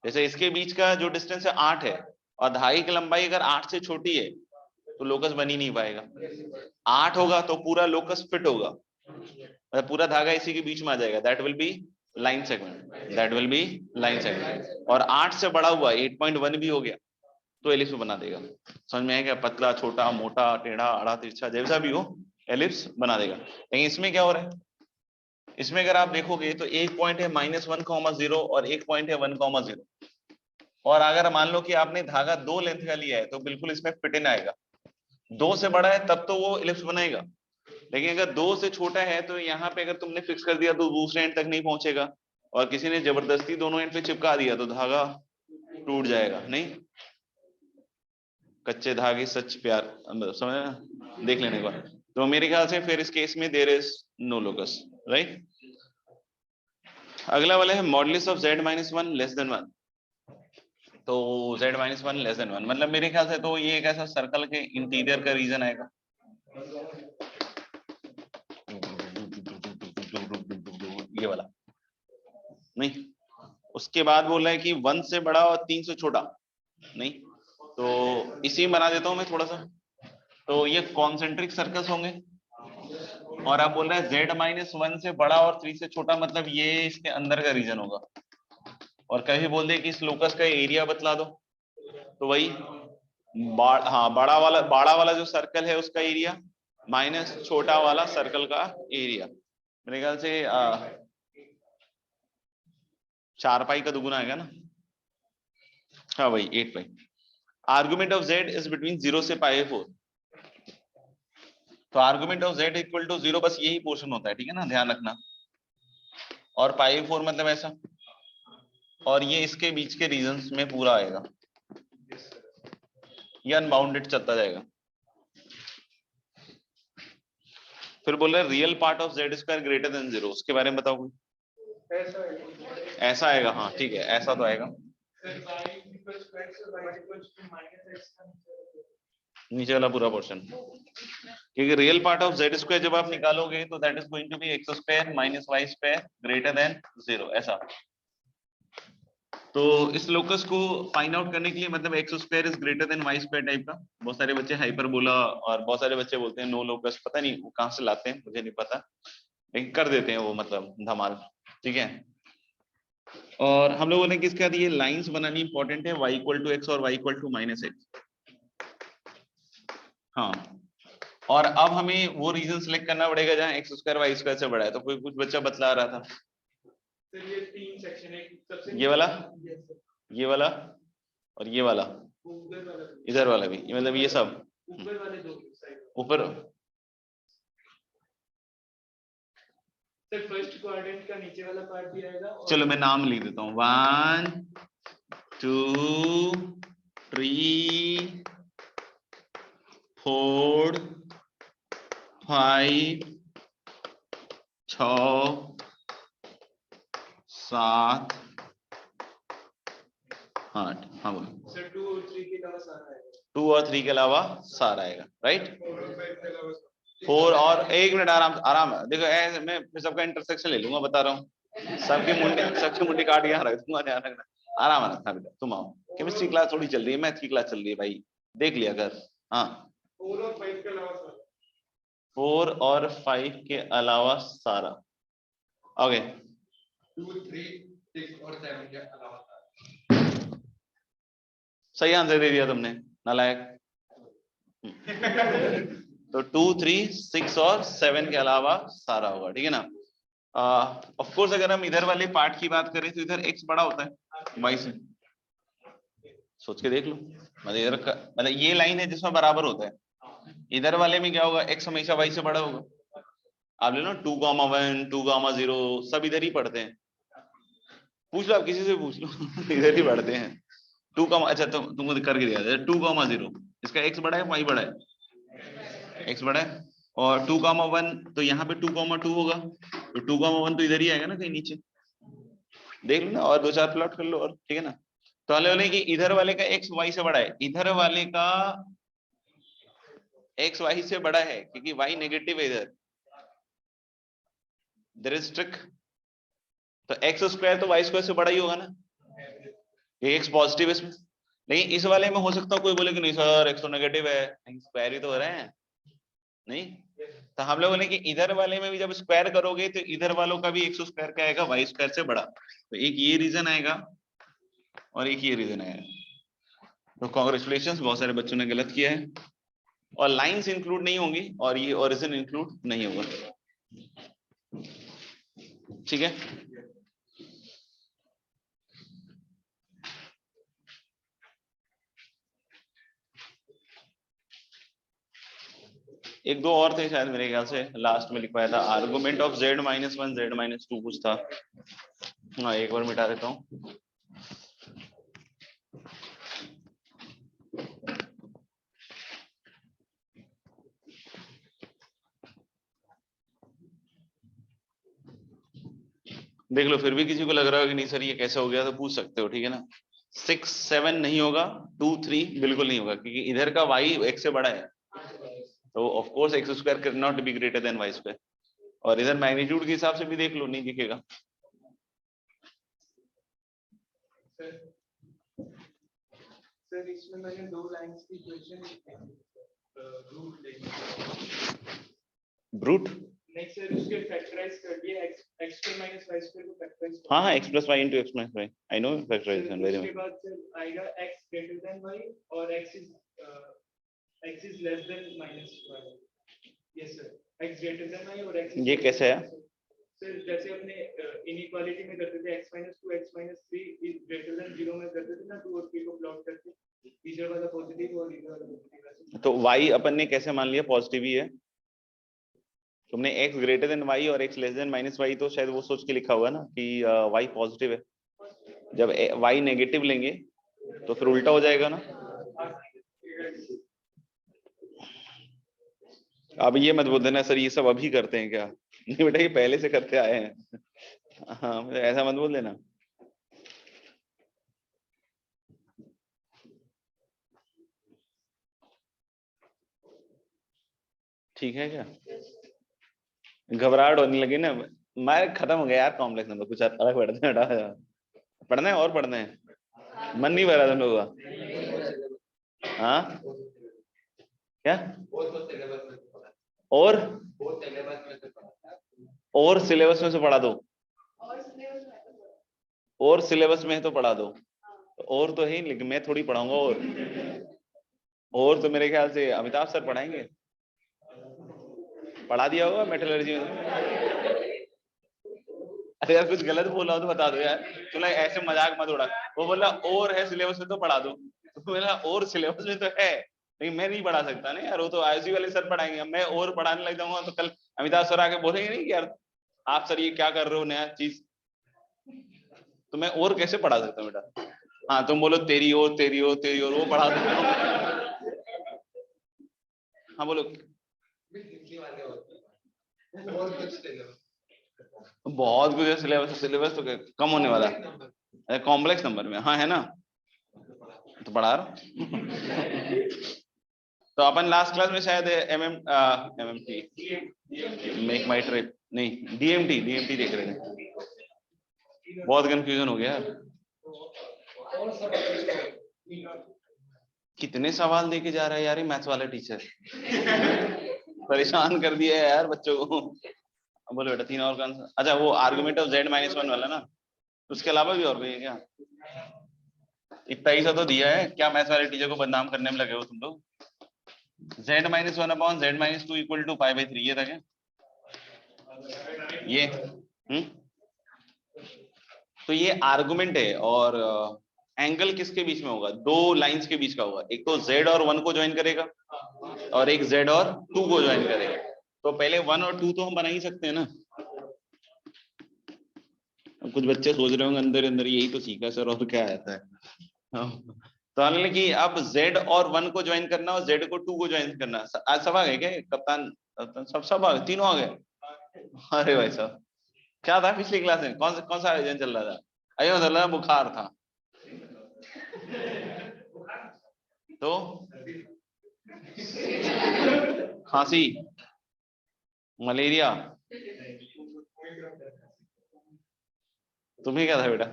जैसे इसके बीच का जो डिस्टेंस है 8 है और धागे की लंबाई अगर 8 से छोटी है तो लोकस बन ही नहीं पाएगा। 8 होगा तो पूरा लोकस फिट होगा, मतलब पूरा धागा इसी के बीच में आ जाएगा, that will B line segment, that will B line segment. और 8 से बड़ा हुआ 8.1 भी हो गया तो एलिप्स बना देगा। समझ में आएगा? पतला, छोटा, मोटा, टेढ़ा, आड़ा, तिरछा जैसा भी हो एलिप्स बना देगा। लेकिन इसमें क्या हो रहा है, इसमें अगर आप देखोगे तो एक पॉइंट है -1,0 और एक पॉइंट है 1,0। और अगर मान लो कि आपने धागा 2 लेंथ का लिया है तो बिल्कुल इसमें फिट इन आएगा। 2 से बड़ा है तब तो वो एलिप्स बनाएगा, लेकिन अगर 2 से छोटा है तो यहाँ पे अगर तुमने फिक्स कर दिया तो दूसरे एंड तक नहीं पहुंचेगा, और किसी ने जबरदस्ती दोनों एंड पे चिपका दिया तो धागा टूट जाएगा। नहीं, कच्चे धागे सच प्यार, समझ ना, देख लेने का। तो मेरे ख्याल से फिर इस केस में there is no locus, right. अगला वाला है modulus of z-1 less than 1। तो z-1 लेस देन 1 मतलब मेरे ख्याल से तो ये एक ऐसा सर्कल के इंटीरियर का रीजन आएगा। ये वाला नहीं, उसके बाद बोल रहा है कि 1 से बड़ा और 3 से छोटा। नहीं, तो इसी बना देता हूं मैं थोड़ा सा। तो ये कॉन्सेंट्रिक सर्कल्स होंगे और आप बोल रहे हैं z-1 से बड़ा और 3 से छोटा, मतलब ये इसके अंदर का रीजन होगा। और कभी बोल दे कि इस लोकस का एरिया बतला दो, तो वही हाँ बड़ा वाला जो सर्कल है उसका एरिया माइनस छोटा वाला सर्कल का एरिया। मेरे ख्याल से 4 पाई का दुगुना आएगा ना। हाँ वही 8 pi. Argument of z is between 0 से π/4। तो argument of z equal to 0 बस यही पोर्शन होता है, ठीक है ना, ध्यान रखना। और π/4 मतलब ऐसा, और ये इसके बीच के रीजंस में पूरा आएगा, ये अनबाउंडेड चलता जाएगा। फिर बोल रहे real part of z² greater than 0, उसके बारे में बताओ। ऐसा आएगा, हाँ ठीक है, ऐसा तो आएगा। नीचे वाला पूरा पोर्शन, क्योंकि रियल पार्ट ऑफ z² जब आप निकालोगे तो that is going to be x² - y² greater than 0, ऐसा। तो इस लोकस को फाइंड आउट करने के लिए मतलब x² is greater than y² type का, बहुत सारे बच्चे हाइपरबोला और बहुत सारे बच्चे बोलते हैं नो लोकस, पता नहीं वो कहां से लाते हैं, मुझे नहीं पता, लेकिन कर देते हैं वो, मतलब धमाल, ठीक है। और हम लोग बोले कि इसके बाद ये लाइंस बनानी इंपॉर्टेंट है, y = x और y = -x। हाँ, और अब हमें वो रीजन सिलेक्ट करना पड़ेगा जहाँ x² y² से बड़ा है। तो कोई कुछ बच्चा बतला रहा था ये 3 सेक्शन है, सबसे ये वाला, ये वाला और ये वाला, ऊपर वाला, इधर वाला भी, मतलब ये सब ऊपर वाले 2 साइड ऊपर। सर फर्स्ट क्वाड्रेंट का नीचे वाला पार्ट भी आएगा। चलो मैं नाम लिख देता हूँ, 1 2 3 4 5 6 7 8। हाँ बोलो। सर 2 और 3 के अलावा सारा आएगा। 2 और 3 के अलावा सारा आएगा, राइट। 4 और 1 मिनट आराम देखो, मैं सबका इंटरसेक्शन ले लूंगा, बता रहा हूँ। सबकी मुंडी काट के यहाँ रख दूंगा, ध्यान रखना। आराम रखना बेटा, तुम आओ, केमिस्ट्री क्लास थोड़ी चल रही है, मैथ की क्लास चल रही है भाई, देख लिया कर। हाँ 4 और 5 के अलावा सारा। 4 और 5 के अलावा सारा, ओके। 2 3 6 और 7 के अलावा सारा। सही आंसर दे दिया तुमने, नालायक। तो 2 3 6 और 7 के अलावा सारा होगा, ठीक है ना। ऑफ कोर्स अगर हम इधर वाले पार्ट की बात करें तो इधर x बड़ा होता है y से, सोच के देख लो। मतलब इधर मतलब ये लाइन है जिसमें बराबर होता है, इधर वाले में क्या होगा, x हमेशा y से बड़ा होगा। आप ले लो 2,1 2,0 सब इधर ही पढ़ते हैं, पूछ लो आप किसी से पूछ लो इधर ही पढ़ते हैं। 2, अच्छा तुमको करके दिया 2,0, इसका x बड़ा है y बड़ा है, x बड़ा है। और 2,1 तो यहाँ पे 2,2 होगा, तो 2,1 तो इधर ही आएगा ना कहीं नीचे, देख लो ना, और 2-4 प्लॉट कर लो और, ठीक है ना। तो हमें बोले कि इधर वाले का x y से बड़ा है, इधर वाले का x y से बड़ा है, क्योंकि y नेगेटिव है इधर, देयर इज ट्रिक। तो x स्क्वायर तो y स्क्वायर से बड़ा ही होगा ना, ये x पॉजिटिव है इसमें। लेकिन इस वाले में हो सकता है कोई बोले कि नहीं सर x तो नेगेटिव है, नहीं स्क्वायर ही तो हो रहे हैं, नहीं। तो हम लोग बोले कि इधर वाले में भी जब स्क्वायर करोगे तो इधर वालों का भी x स्क्वायर क्या आएगा, y स्क्वायर से बड़ा। तो एक ये रीजन आएगा और एक ये रीजन आएगा। तो कांग्रेचुलेशंस, बहुत सारे बच्चों ने गलत किया है, और लाइंस इंक्लूड नहीं होंगी और ये ओरिजिन इंक्लूड नहीं होगा, ठीक है। एक दो और थे शायद, मेरे ख्याल से लास्ट में लिखवाया था, आर्गुमेंट ऑफ z-1 z-2 कुछ था। हाँ एक बार मिटा देता हूँ। देख लो, फिर भी किसी को लग रहा है कि नहीं सर ये कैसे हो गया, तो पूछ सकते हो, ठीक है ना। 6 7 नहीं होगा, 2 3 बिल्कुल नहीं होगा, क्योंकि इधर का y x से बड़ा है, तो of course x square can not be greater than y square. और इधर मैग्नीट्यूड के हिसाब से भी देख लो, नहीं दिखेगा। सर इसमें मैंने दो लाइंस की इक्वेशन रूट लेंगे, ब्रूट, नहीं सर उसके फैक्टराइज कर दिया, x square minus y square को फैक्टराइज कर हाँ हाँ, x plus y into x minus y, I know factorisation very उसके मच। बाद सर आएगा x ग्रेटर देन y और x is less than minus y। Yes sir, x greater than y और x ये कैसे है? सर जैसे अपने इनइक्वालिटी में करते थे x - 2 x - 3 is greater than 0 में करते थे ना, 2 और 3 को प्लॉट करके इधर वाला पॉजिटिव और इधर वाला नेगेटिव। तो y अपन ने कैसे मान लिया पॉजिटिव ही है? तुमने x ग्रेटर देन y और x less than minus y, तो शायद वो सोच के लिखा हुआ ना कि y पॉजिटिव है। जब y नेगेटिव लेंगे तो फिर उल्टा हो जाएगा ना। अब ये मत बोल देना सर ये सब अभी करते हैं क्या, नहीं बेटा ये पहले से करते आए हैं। हाँ मतलब ऐसा मत बोल देना। ठीक है क्या, घबराहट होने लगी ना। मैं खत्म हो गया यार कॉम्प्लेक्स नंबर, कुछ अलग पढ़ते हैं, पढ़ना है और पढ़ना है, मन नहीं भरा तुम लोगों का। हाँ क्या, और सिलेबस में से पढ़ा दो, और सिलेबस में तो पढ़ा दो, और तो है लेकिन मैं थोड़ी पढ़ाऊंगा। और तो मेरे ख्याल से अमिताभ सर पढ़ाएंगे, पढ़ा दिया होगा मेटलर्जी में। अरे यार कुछ गलत बोला हो तो बता दो यार, तूने ऐसे मजाक मत उड़ा। वो बोला और है सिलेबस में तो पढ़ा दो, तो बोला और सिलेबस में तो है लेकिन मैं नहीं पढ़ा सकता ना यार, वो तो आईसी वाले सर पढ़ाएंगे, मैं और पढ़ाने लग जाऊंगा तो कल अमिताभ सर आके बोलेंगे नहीं कि यार आप सर ये क्या कर रहे हो नया चीज, तो मैं और कैसे पढ़ा सकता हूँ बेटा। हाँ तुम बोलो तेरी और तेरी और तेरी और, वो पढ़ा सकता हूँ। हाँ बोलो, बहुत कुछ है सिलेबस, सिलेबस तो कम होने वाला है कॉम्प्लेक्स नंबर में, हाँ है ना, तो पढ़ा रहा हूं। तो अपन लास्ट क्लास में शायद एमएमटी मेक माई ट्रिप नहीं डीएमटी देख रहे थे, बहुत कंफ्यूजन हो गया यार। कितने सवाल देके जा रहा है यार ये मैथ्स वाला टीचर, परेशान कर दिया है यार बच्चों को। बोलो बेटा 3 और का आंसर, अच्छा वो आर्गुमेंट ऑफ z-1 वाला ना, उसके अलावा भी और कोई है क्या? इतना ही सा तो दिया है, क्या मैथ्स वाले टीचर को बदनाम करने में लगे हो तुम लोग। z-1 upon z-2 equal to π/3, ये था क्या ये? तो ये आर्गुमेंट है, और एंगल किसके बीच में होगा, 2 लाइंस के बीच का होगा, एक तो z और 1 को ज्वाइन करेगा और एक z और 2 को ज्वाइन करेगा। तो पहले 1 और 2 तो हम बना ही सकते हैं ना। अब कुछ बच्चे सोच रहे होंगे अंदर अंदर यही तो सीखा सर और क्या आता है। तो हमने कि अब z और 1 को ज्वाइन करना और z को 2 को ज्वाइन करना। आज सब आ गए क्या कप्तान, सब आ गए, तीनों आ गए। अरे भाई साहब क्या था पिछली क्लास में, कौन सा आयोजन चल रहा था? अरे मतलब बुखार था तो खांसी, मलेरिया, तुम्हें क्या था बेटा?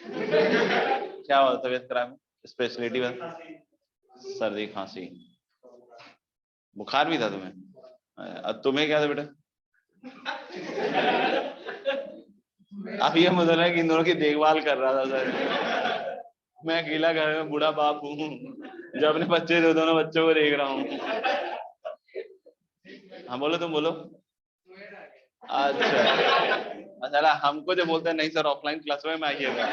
क्या हुआ तबीयत खराब? स्पेशलिटी बता। सर्दी खांसी, बुखार भी था तुम्हें? अब तुम्हें क्या था बेटा? अब ये मतलब है कि इन दोनों की देखभाल कर रहा था सर। मैं अकेला घर में बूढ़ा बाप हूँ जो अपने बच्चे दो दोनों बच्चों को देख रहा हूँ। हाँ बोलो, तुम बोलो। अच्छा अच्छा, हमको जो बोलते हैं नहीं सर ऑफलाइन क्लास में आइएगा,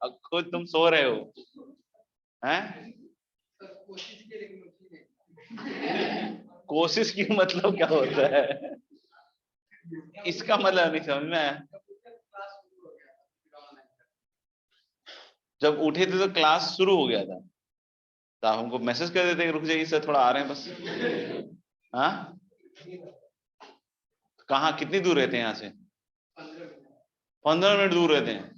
अब खुद तुम सो रहे हो हैं? कोशिश की मतलब क्या होता है? इसका मतलब नहीं समझ में आया। जब उठे थे तो क्लास शुरू हो गया था, तो आप हमको मैसेज कर देते रुक जाइए सर थोड़ा आ रहे हैं बस। हाँ कहाँ, कितनी दूर रहते हैं यहाँ से? 15 मिनट दूर रहते हैं।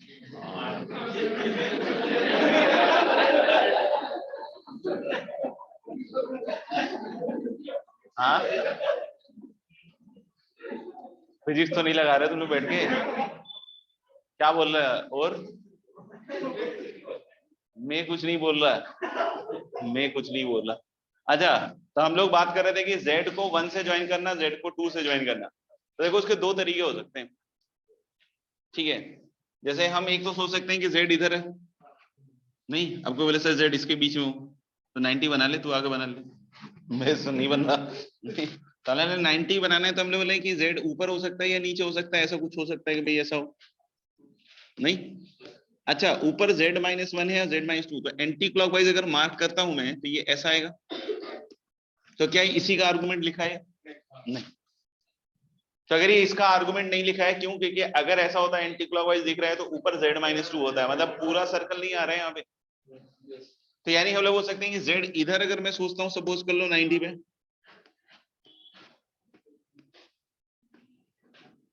हाँ फिजिक्स तो नहीं लगा रहे तुम लोग बैठ के? क्या बोल रहा है? और मैं कुछ नहीं बोल रहा, मैं कुछ नहीं बोल रहा। अच्छा तो हम लोग बात कर रहे थे कि Z को 1 से ज्वाइन करना, Z को 2 से ज्वाइन करना। तो देखो उसके दो तरीके हो सकते हैं, ठीक है। जैसे हम एक तो सोच सकते हैं कि Z इधर है, नहीं अब कोई बोले सर Z इसके बीच में हो, तो 90 बना ले, तू आगे बना ले। मैं तो नहीं बन रहा। 90 बनाना है तो हम लोग बोले कि Z ऊपर हो सकता है या नीचे हो सकता है, ऐसा कुछ हो सकता है कि भाई ऐसा हो नहीं। अच्छा ऊपर Z-1 है या Z-2, तो एंटी क्लॉकवाइज अगर मार्क करता हूं मैं तो ये ऐसा आएगा। तो क्या इसी का आर्गुमेंट लिखा है? नहीं। तो अगर ये इसका आर्गुमेंट नहीं लिखा है, क्यों? क्योंकि अगर ऐसा होता है एंटी क्लॉकवाइज दिख रहा है तो ऊपर Z-2 होता है, मतलब पूरा सर्कल नहीं आ रहा है यहाँ पे। तो यानी हम लोग बोल सकते हैं कि Z इधर अगर मैं सोचता हूँ सपोज कर लो 90 पे,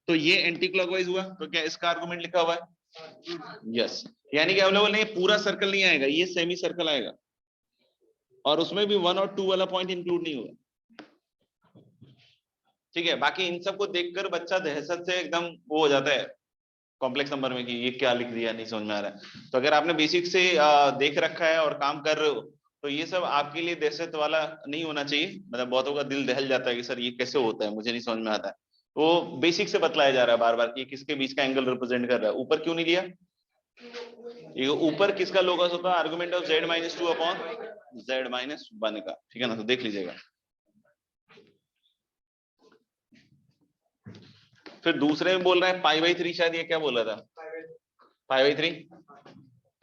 तो ये एंटी क्लॉकवाइज हुआ, तो क्या इसका आर्गुमेंट लिखा हुआ है? यस। यानी कि हम लोग बोले पूरा सर्कल नहीं आएगा, ये सेमी सर्कल आएगा, और उसमें भी 1 और 2 वाला पॉइंट इंक्लूड नहीं होगा, ठीक है। बाकी इन सबको देखकर बच्चा दहशत से एकदम वो हो जाता है कॉम्प्लेक्स नंबर में कि ये क्या लिख दिया, नहीं समझ में आ रहा है। तो अगर आपने बेसिक से देख रखा है और काम कर रहे हो तो ये सब आपके लिए दहशत वाला नहीं होना चाहिए। मतलब बहुतों का दिल दहल जाता है कि सर ये कैसे होता है, मुझे नहीं समझ में आता है। वो बेसिक से बतलाया जा रहा है बार बार कि किसके बीच का एंगल रिप्रेजेंट कर रहा है। ऊपर क्यों नहीं लिया? ये ऊपर किसका लोकस होता है? Argument of Z-2 upon Z-1 का, ठीक है ना। तो देख लीजिएगा। फिर दूसरे में बोल रहा है π/3, शायद ये क्या बोल रहा था? π/3।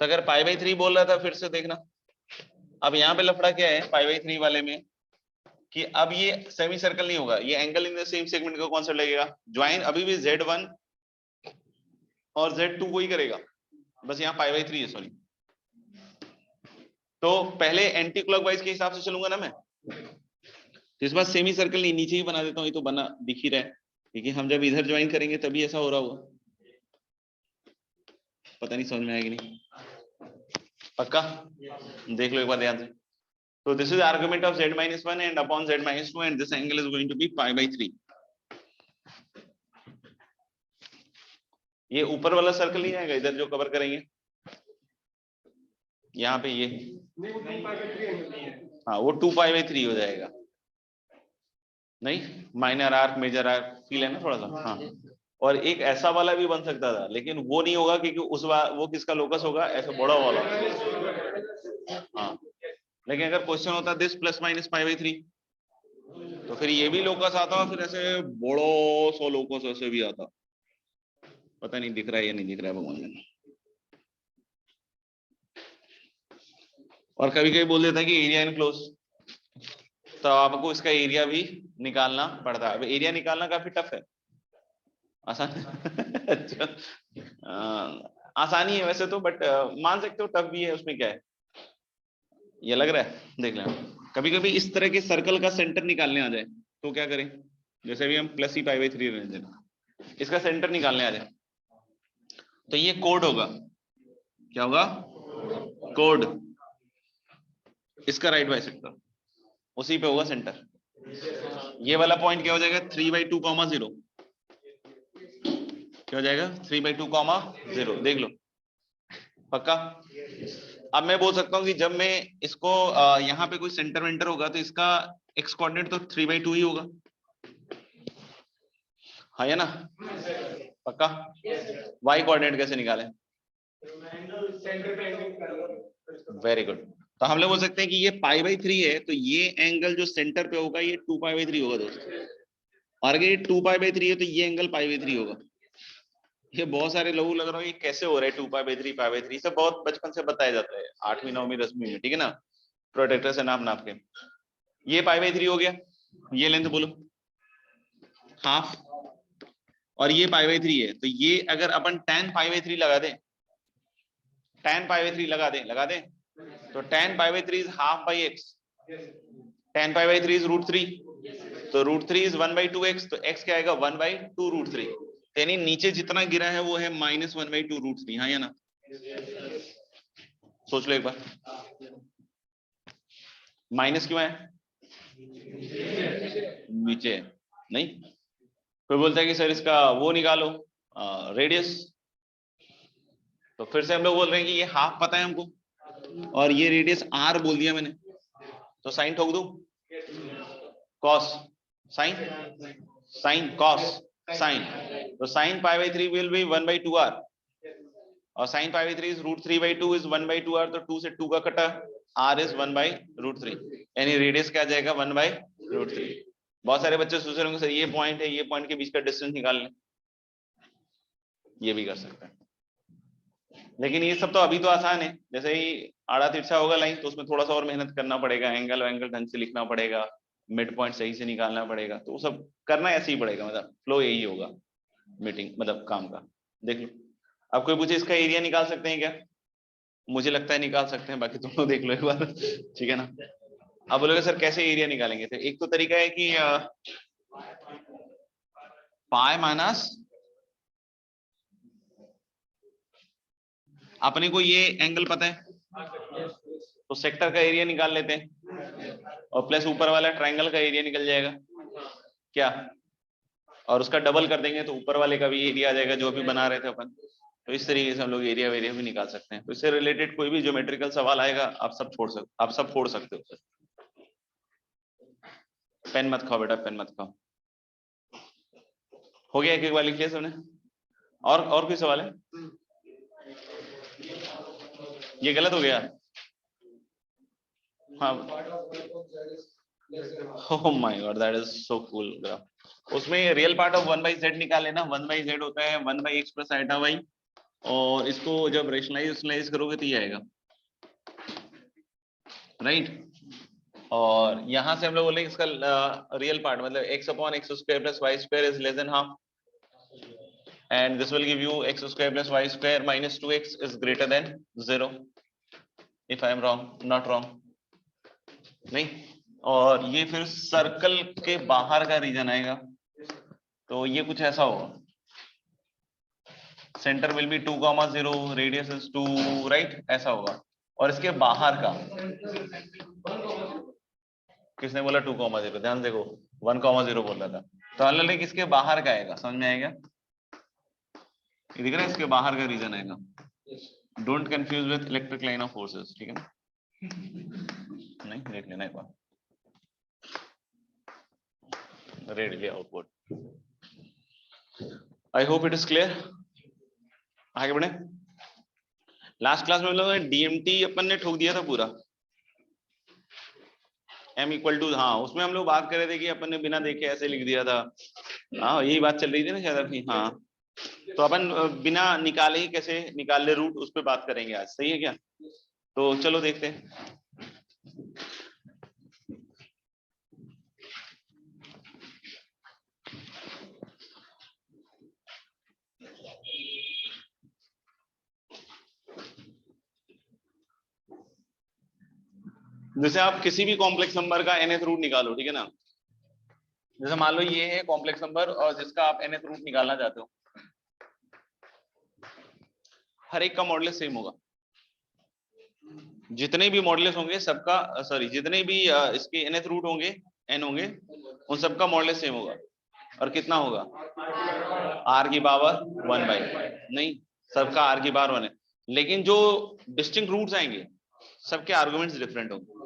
तो अगर π/3 बोल रहा था, फिर से देखना अब यहाँ पे लफड़ा क्या है π/3 वाले में, कि अब ये सेमी सर्कल नहीं होगा, ये angle in the same segment का कॉन्सेप्ट लगेगा। ज्वाइन अभी भी Z1 और Z2 को ही करेगा, बस यहाँ π/3 है, सॉरी। तो पहले एंटी क्लॉकवाइज के हिसाब से चलूंगा ना मैं, तो इस बार सेमी सर्कल नहीं, नीचे ही बना देता हूँ, ये तो बना दिख ही रहा है, क्योंकि हम जब इधर ज्वाइन करेंगे तभी ऐसा हो रहा होगा। पता नहीं समझ में आएगी नहीं, पक्का देख लो एक बार ध्यान से। तो this is argument of Z-1 and upon Z-2 and this angle is going to be π/3। ये ऊपर वाला सर्कल नहीं आएगा इधर जो कवर करेंगे यहाँ पे, ये हाँ वो 2π/3 हो जाएगा। नहीं minor arc major arc feel है ना थोड़ा सा, हाँ। और एक ऐसा वाला भी बन सकता था, लेकिन वो नहीं होगा क्योंकि वो किसका लोकस होगा? ऐसा बड़ा वाला, हाँ। लेकिन अगर क्वेश्चन होता दिस ± π/3 तो फिर ये भी लोकस आता, फिर ऐसे बड़ो सो लोकस ऐसे भी आता। पता नहीं दिख रहा है या नहीं दिख रहा है भगवान ने। और कभी कभी बोल देता है कि एरिया इनक्लोज, तो आपको इसका एरिया भी निकालना पड़ता है। अब एरिया निकालना काफी टफ है, आसान अच्छा आसानी है वैसे तो, बट मान सकते हो टफ भी है, उसमें क्या है। ये लग रहा है, देख लेना। कभी कभी इस तरह के सर्कल का सेंटर निकालने आ जाए तो क्या करें? जैसे भी हम +ही π/3 रहने देना, इसका सेंटर निकालने आ जाए तो ये कोड होगा, क्या होगा? कोड। इसका राइट बाइसेक्टर उसी पे होगा सेंटर। ये वाला पॉइंट क्या हो जाएगा? 3/2, 0 क्या हो जाएगा? 3/2, 0 देख लो, पक्का। अब मैं बोल सकता हूँ कि जब मैं इसको यहाँ पे कोई सेंटर वेंटर होगा तो इसका एक्स कोऑर्डिनेट तो 3/2 ही होगा, हाँ या ना? पक्का। वाई कोऑर्डिनेट कैसे निकालें? Very good. तो हम लोग बोल सकते हैं कि ये π/3 है, तो ये एंगल जो सेंटर पे होगा ये 2π/3 होगा दोस्तों। और अगर ये 2π/3 है तो ये एंगल π/3 होगा। ये बहुत सारे लोगों लग रहा है ये कैसे हो रहा है 2π/3 π/3, सब बहुत बचपन से बताया जाता है 8वीं 9वीं 10वीं में, ठीक है ना? प्रोटेक्टर से नाप के। ये π/3 हो गया, ये लेंथ बोलो हाफ, और ये π/3 है, तो ये अगर अपन tan π/3 लगा दें, tan π/3 लगा दें तो tan π/3 is half by x, tan π/3 is √3, तो √3 इज 1/2x, तो x क्या आएगा? 1/2 √3, यानी नीचे जितना गिरा है वो है -1/2 √3, हाँ या ना? सोच लो एक बार, माइनस क्यों है? नीचे नहीं, कोई बोलता है कि सर इसका वो निकालो रेडियस, तो फिर से हम लोग बोल रहे हैं कि ये हाफ पता है हमको और ये रेडियस r बोल दिया मैंने, तो साइन ठोक दूं? कॉस साइन कॉस साइन, तो साइन π/3 विल बी 1/2r, और साइन π/3 इज √3/2 इज 1/2r, तो 2 से 2 का कटा, r इज 1/√3, यानी रेडियस क्या आ जाएगा? 1/√3। बहुत सारे बच्चे सोच रहे होंगे सर ये पॉइंट है, ये पॉइंट के बीच का डिस्टेंस निकाल लें, ये भी कर सकते हैं, लेकिन ये सब तो अभी तो आसान है। जैसे ही आड़ा तिरछा होगा लाइन तो उसमें थोड़ा सा और मेहनत करना पड़ेगा, एंगल ढंग से लिखना पड़ेगा, मिड पॉइंट सही से निकालना पड़ेगा, तो वो सब करना ऐसे ही पड़ेगा, मतलब फ्लो यही होगा मीटिंग मतलब काम का। देख लो, अब कोई पूछे इसका एरिया निकाल सकते हैं क्या? मुझे लगता है निकाल सकते हैं, बाकी तुम लोग देख लो एक बार, ठीक है ना? अब बोलोगे सर कैसे एरिया निकालेंगे? तो एक तो तरीका है कि पाई माइनस, अपने को ये एंगल पता है तो सेक्टर का एरिया निकाल लेते हैं, और प्लस ऊपर वाला ट्रायंगल का एरिया निकल जाएगा क्या, और उसका डबल कर देंगे तो ऊपर वाले का भी एरिया आ जाएगा जो भी बना रहे थे अपन। तो इस तरीके से हम लोग एरिया वेरिया भी निकाल सकते हैं। तो इससे रिलेटेड कोई भी ज्योमेट्रिकल सवाल आएगा आप सब फोड़ सकते हो। पेन मत खाओ बेटा, पेन मत खाओ। हो गया, एक एक बार लिख लिया सबने? और कोई सवाल है? ये गलत हो गया? हाँ, oh my God, that is so cool graph. उसमें रियल पार्ट ऑफ 1/z निकाल लेना। 1/z होता है 1/x + i/y, और इसको जब रेशनलाइज करोगे तो ये आएगा, राइट। और यहां से हम लोग बोलेंगे इसका रियल पार्ट मतलब x/x² + y² is less than half, and this will give you x² + y² - 2x is greater than 0 if I am wrong, not wrong, नहीं। और ये फिर सर्कल के बाहर का रीजन आएगा, तो ये कुछ ऐसा होगा, centre will be 2, 0, radius is 2, right, ऐसा होगा। और इसके बाहर का किसने बोला 2, 0? ध्यान देखो 1, 0 बोल रहा था, तो हम लोग इसके बाहर का आएगा, समझ में आएगा? ये दिख रहा है, इसके बाहर का रीजन आएगा। Don't confuse with electric line of forces, ठीक है ना? नहीं, देख लेना एक बार, radially outward. I hope it is clear. आगे बढ़े। लास्ट क्लास में हम लोगों ने डीएमटी अपन ने ठोक दिया था पूरा, m = हाँ, उसमें हम लोग बात कर रहे थे कि अपन ने बिना देखे ऐसे लिख दिया था। हाँ, यही बात चल रही थी ना शायद अपनी। हाँ, तो अपन बिना निकाले ही कैसे निकाल ले रूट, उस पर बात करेंगे आज, सही है क्या? तो चलो देखते हैं। जैसे आप किसी भी कॉम्प्लेक्स नंबर का nth रूट निकालो, ठीक है ना? जैसे मान लो ये है कॉम्प्लेक्स नंबर और जिसका आप nth रूट निकालना चाहते हो, हर एक का मॉडुलस सेम होगा, जितने भी मॉडुलस होंगे सबका, सॉरी जितने भी इसके nth रूट होंगे, n होंगे, उन सबका मॉडुलस सेम होगा। और कितना होगा? r की पावर 1 बाई, नहीं सबका r की पावर 1 है, लेकिन जो डिस्टिंक्ट रूट्स आएंगे सबके आर्गुमेंट्स डिफरेंट होंगे।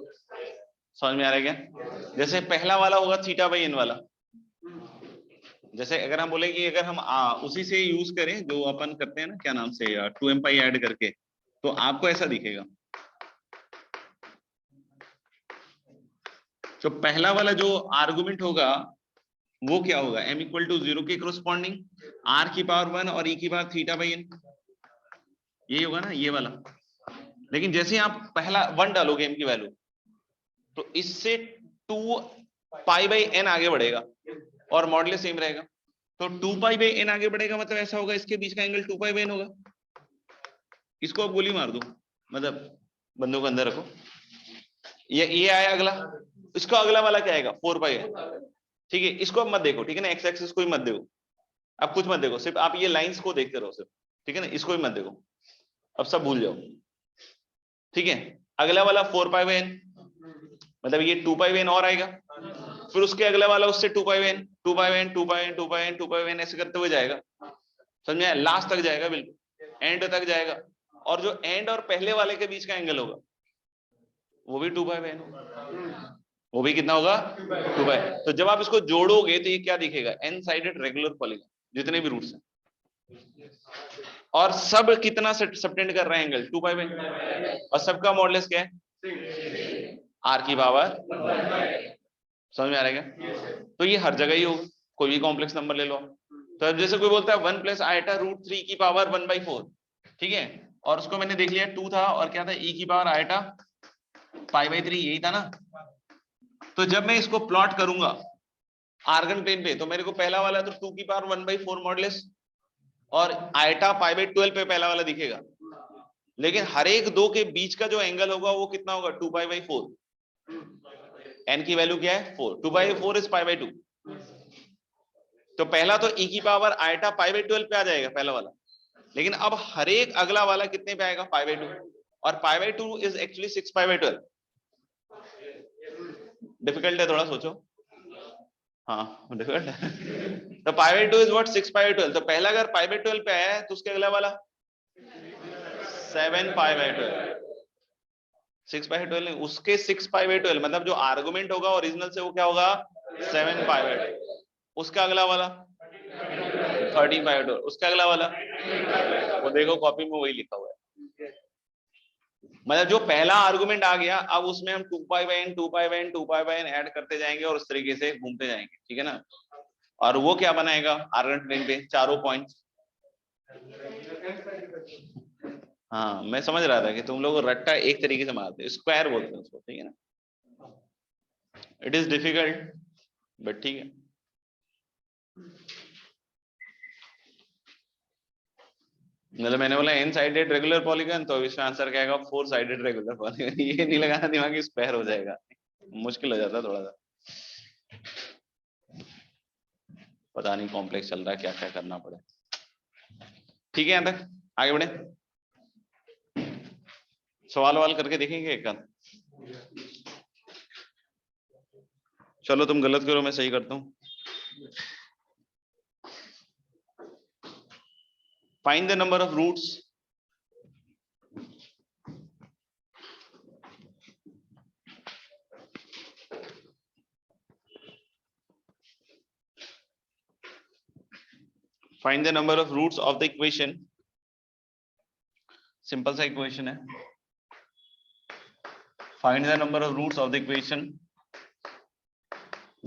समझ में आ रहा है क्या? जैसे पहला वाला होगा थीटा बाई n वाला, जैसे अगर हम बोले कि अगर हम उसी से यूज करें जो अपन करते हैं ना, क्या नाम से 2m पाई ऐड करके, तो आपको ऐसा दिखेगा। जो पहला वाला जो आर्गुमेंट होगा वो क्या होगा? m इक्वल टू 0 के कोरोस्पॉन्डिंग r की पावर 1 और e की पावर थीटा बाई n, यही होगा ना ये वाला। लेकिन जैसे आप पहला 1 डालोगे m की वैल्यू, तो इससे 2 पाई बाई n आगे बढ़ेगा और मॉडुलस सेम रहेगा। तो 2 पाई बाई n आगे बढ़ेगा मतलब ऐसा होगा इसके बीच का एंगल 2 पाई बाई n होगा। इसको आप गोली मार दो, मतलब बंदूक को अंदर रखो। ये आया अगला, इसका अगला वाला क्या आएगा? 4 पाई है, ठीक है। इसको अब मत देखो, ठीक है ना, एक्स एक्सिस को ही मत देखो, अब कुछ मत देखो, सिर्फ आप ये लाइंस को देखते रहो सिर्फ, ठीक है ना, इसको ही मत देखो, अब सब भूल जाओ, ठीक है। अगला वाला 4 पाई बाई n, मतलब ये 2 पाई बाई n और आएगा, फिर उसके अगला वाला उससे 2 pi by n, 2 pi by n, 2 pi by n, 2 pi by n, 2 pi by n ऐसे करते हुए जाएगा, समझ में आया? लास्ट तक जाएगा, बिल्कुल एंड तक जाएगा। और जो एंड और पहले वाले के बीच का एंगल होगा वो भी 2 पाई बाई n होगा, वो भी कितना होगा? 2 पाई। तो जब आप इसको जोड़ोगे तो ये क्या दिखेगा? n साइडेड रेगुलर पॉलीगॉन, जितने भी रूट्स हैं, और सब कितना सबटेंड कर रहे हैं एंगल? 2 पाई बाई n, और सबका मॉडुलस क्या है? r की पावर। समझ में आ रहा है क्या? तो ये हर जगह ही होगा, कोई भी कॉम्प्लेक्स नंबर ले लो। तो अब जैसे कोई बोलता है 1 प्लस आयटा रूट 3 की पावर 1 बाई 4, ठीक है, और उसको मैंने देख लिया 2 था और क्या था? e की पावर आयटा पाई बाई 3, यही था ना। तो जब मैं इसको प्लॉट करूंगा आर्गन प्लेन पे, तो मेरे को पहला वाला तो 2 की पावर 1 बाई 4 मॉडुलस और आयटा पाई बाई 12 पे पहला वाला दिखेगा, लेकिन हर एक दो के बीच का जो एंगल होगा वो कितना होगा? 2 पाई बाई 4। n की वैल्यू क्या है? 4, 2 बाई 4 इज पाई बाई 2। तो पहला तो e की पावर आयटा पाई बाई 12 पे आ जाएगा पहला वाला, लेकिन अब हर एक अगला वाला कितने पे आएगा? पाई बाई 2, और pi by 2 is actually 6 pi by 12। Difficult है थोड़ा, सोचो। हाँ डिफिकल्ट है। तो pi by 2 is what? 6 pi by 12। तो पहला अगर पाई बाई 12 पे आया है तो उसके अगला वाला 7 पाई बाई 12, 6 पाई 12 नहीं, उसके 6 पाई बाई 12, मतलब जो आर्गुमेंट होगा ओरिजिनल से वो क्या होगा? 7 पाई बाई 12। उसका अगला वाला 13 पाई बाई 12, उसका अगला वाला वो देखो कॉपी में वही लिखा हुआ है। मतलब जो पहला आर्गुमेंट आ गया, अब उसमें हम 2 pi by n, 2 pi by n, 2 pi by n add करते जाएंगे और उस तरीके से घूमते जाएंगे, ठीक है ना। और वो क्या बनाएगा आर्गन प्लेन पे? चारों पॉइंट्स। हाँ मैं समझ रहा था कि तुम लोग रट्टा एक तरीके से मारते हो, स्क्वायर बोलते हैं उसको, ठीक है ना। इट इज डिफिकल्ट बट ठीक है। मतलब मैंने बोला n साइडेड रेगुलर पॉलीगन, तो इसका आंसर क्या आएगा? 4 साइडेड रेगुलर पॉलीगन। ये नहीं लगाना दिमाग की स्क्वायर हो जाएगा, मुश्किल हो जाता थोड़ा सा। पता नहीं कॉम्प्लेक्स चल रहा है, क्या क्या करना पड़े। ठीक है, यहां तक आगे बढ़े, सवाल वाल करके देखेंगे एक आध। चलो तुम गलत करो मैं सही करता हूँ। Find the number of roots find the number of roots of the equation, simple सा इक्वेशन है। find the number of roots of the equation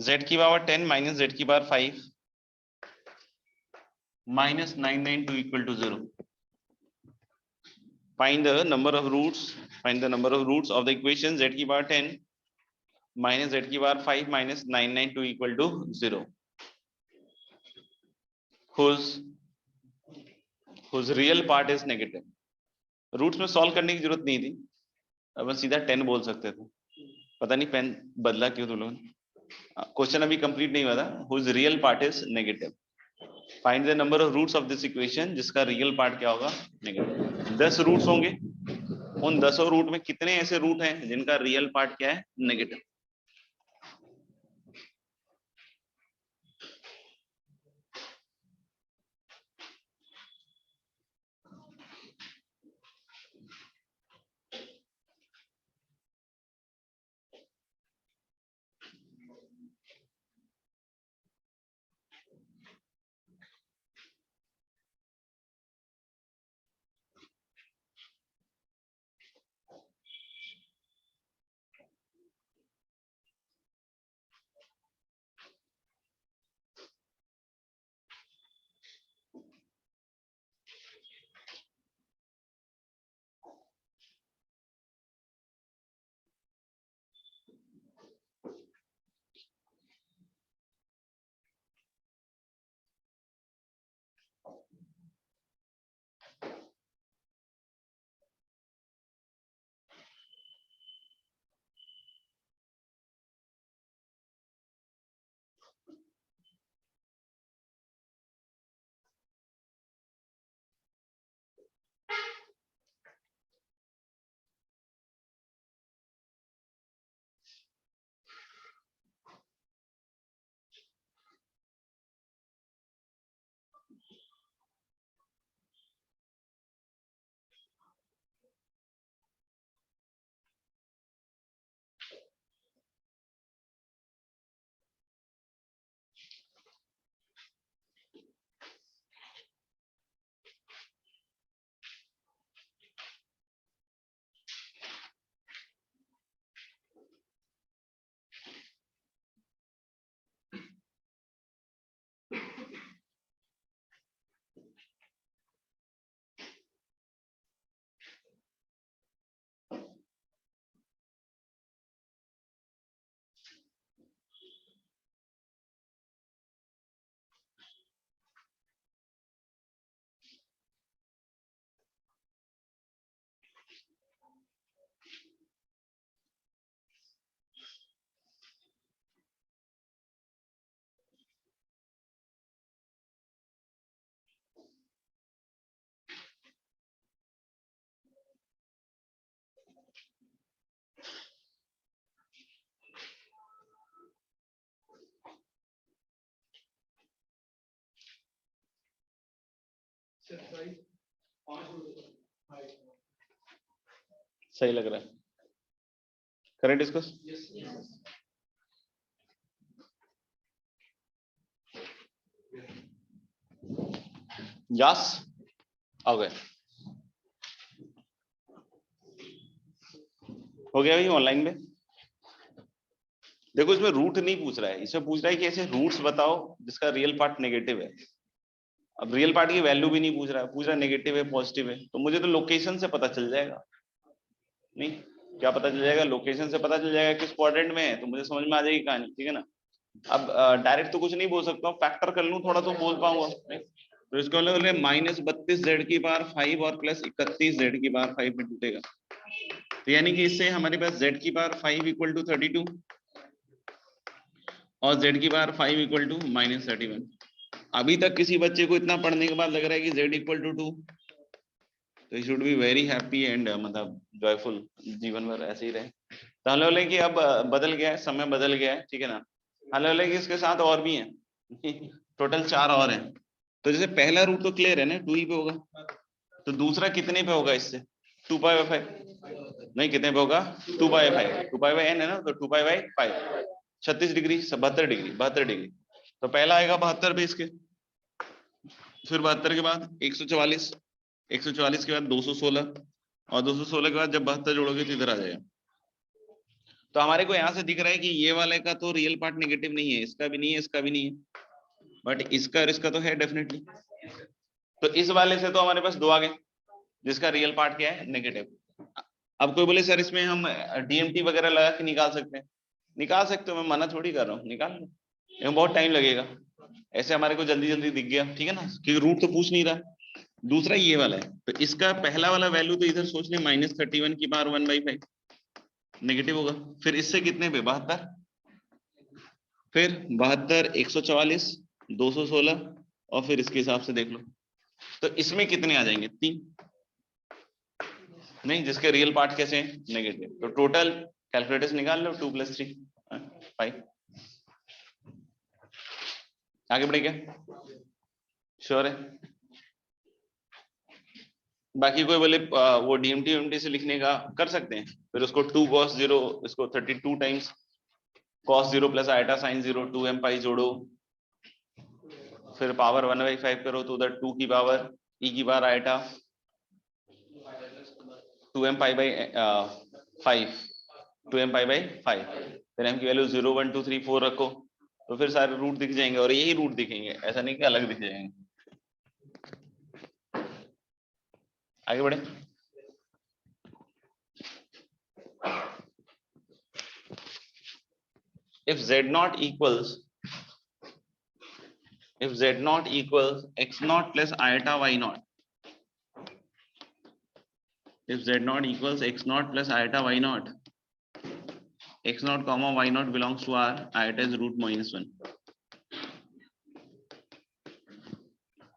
z की पावर 10 माइनस z की power 5 minus 992 equal to 0. Find the number of roots of the equation z की power 10 minus z की power 5 minus 992 equal to 0. whose real part is negative. Roots में solve करने की जरूरत नहीं थी, अब सीधा 10 बोल सकते थे। पता नहीं पेन बदला क्यों तुम लोग। क्वेश्चन अभी कंप्लीट नहीं हुआ था। whose real part is negative. Find the number of roots of this equation जिसका रियल पार्ट क्या होगा? नेगेटिव। 10 रूट्स होंगे, उन 10 रूट में कितने ऐसे रूट हैं जिनका रियल पार्ट क्या है, नेगेटिव। सही लग रहा है, करें डिस्कस। यस, हो गए, हो गया भाई ऑनलाइन में। देखो इसमें रूट नहीं पूछ रहा है, इसमें पूछ रहा है कि ऐसे रूट्स बताओ जिसका रियल पार्ट नेगेटिव है। अब रियल पार्ट की वैल्यू भी नहीं पूछ रहा है, पूछ रहा है नेगेटिव है पॉजिटिव है, तो मुझे तो लोकेशन से पता चल जाएगा। नहीं, क्या पता चल जाएगा, लोकेशन से पता चल जाएगा किस क्वाड्रेंट में है, तो मुझे समझ में आ जाएगी कहानी, ठीक है ना। अब डायरेक्ट तो कुछ नहीं बोल सकता हूँ, फैक्टर कर लूँ थोड़ा तो बोल पाऊंगा। तो इसको बोले -32z⁵ और +31z⁵ में टूटेगा। तो यानी कि इससे हमारे पास z⁵ इक्वल टू 32 और z⁵ इक्वल टू -31। अभी तक किसी बच्चे को इतना पढ़ने के बाद लग रहा है कि z इक्वल टू 2, तो he should be very happy and मतलब जॉयफुल, जीवन भर ऐसे ही रहे। तो हम बोले कि अब बदल गया है, समय बदल गया है, ठीक है ना। हम बोले कि इसके साथ और भी हैं टोटल 4 और हैं। तो जैसे पहला रूट तो क्लियर है ना, 2 ही पे होगा, तो दूसरा कितने पे होगा इससे, 2π/5 नहीं, कितने पे होगा 2π/5, 2π/n है ना, तो 2π/5 36 डिग्री 72 डिग्री 72 डिग्री। तो पहला आएगा 72 पे इसके, फिर 72 के बाद 144, 144 के बाद 216 और 216 के बाद जब 72 जोड़ोगे तो इधर आ जाएगा। तो हमारे को यहाँ से दिख रहा है कि ये वाले का तो रियल पार्ट नेगेटिव नहीं है, इसका भी नहीं है, इसका भी नहीं है, बट इसका और इसका तो है डेफिनेटली। तो इस वाले से तो हमारे पास 2 आ गए जिसका रियल पार्ट क्या है, नेगेटिव। अब कोई बोले सर इसमें हम डीएमटी वगैरह लगा के निकाल सकते हैं, निकाल सकते हो, मैं मना थोड़ी कर रहा हूँ, निकाल लो, इसमें बहुत टाइम लगेगा। ऐसे हमारे को जल्दी जल्दी दिख गया, ठीक है ना, क्योंकि रूट तो पूछ नहीं रहा। दूसरा ये वाला है, तो इसका पहला वाला वैल्यू तो इधर सोच ले -31 की पावर 1/5 नेगेटिव होगा। फिर इससे कितने पे 72, फिर 72, 144, 216 और फिर इसके हिसाब से देख लो, तो इसमें कितने आ जाएंगे 3। नहीं, जिसके रियल पार्ट कैसे हैं नेगेटिव, तो टोटल कैलकुलेटर्स निकाल लो 2 + 3 5। आगे बढ़े क्या? श्योर है? बाकी कोई बोले वो डीएमटी से लिखने का कर सकते हैं, फिर उसको 2 cos 0 इसको 32 times cos 0 plus iota sin 0 2m pi जोड़ो, फिर पावर 1/5 करो तो उधर 2 की पावर e की power iota 2m pi by 5 2m pi by 5, फिर m की वैल्यू 0 1 2 3 4 रखो, तो फिर सारे रूट दिख जाएंगे, और यही रूट दिखेंगे, ऐसा नहीं कि अलग दिख जाएंगे। आगे बढ़े। if z0 equals x0 plus iota y0, if z0 equals x0 plus iota y0, x0 comma y0 belongs to R, iota is root -1.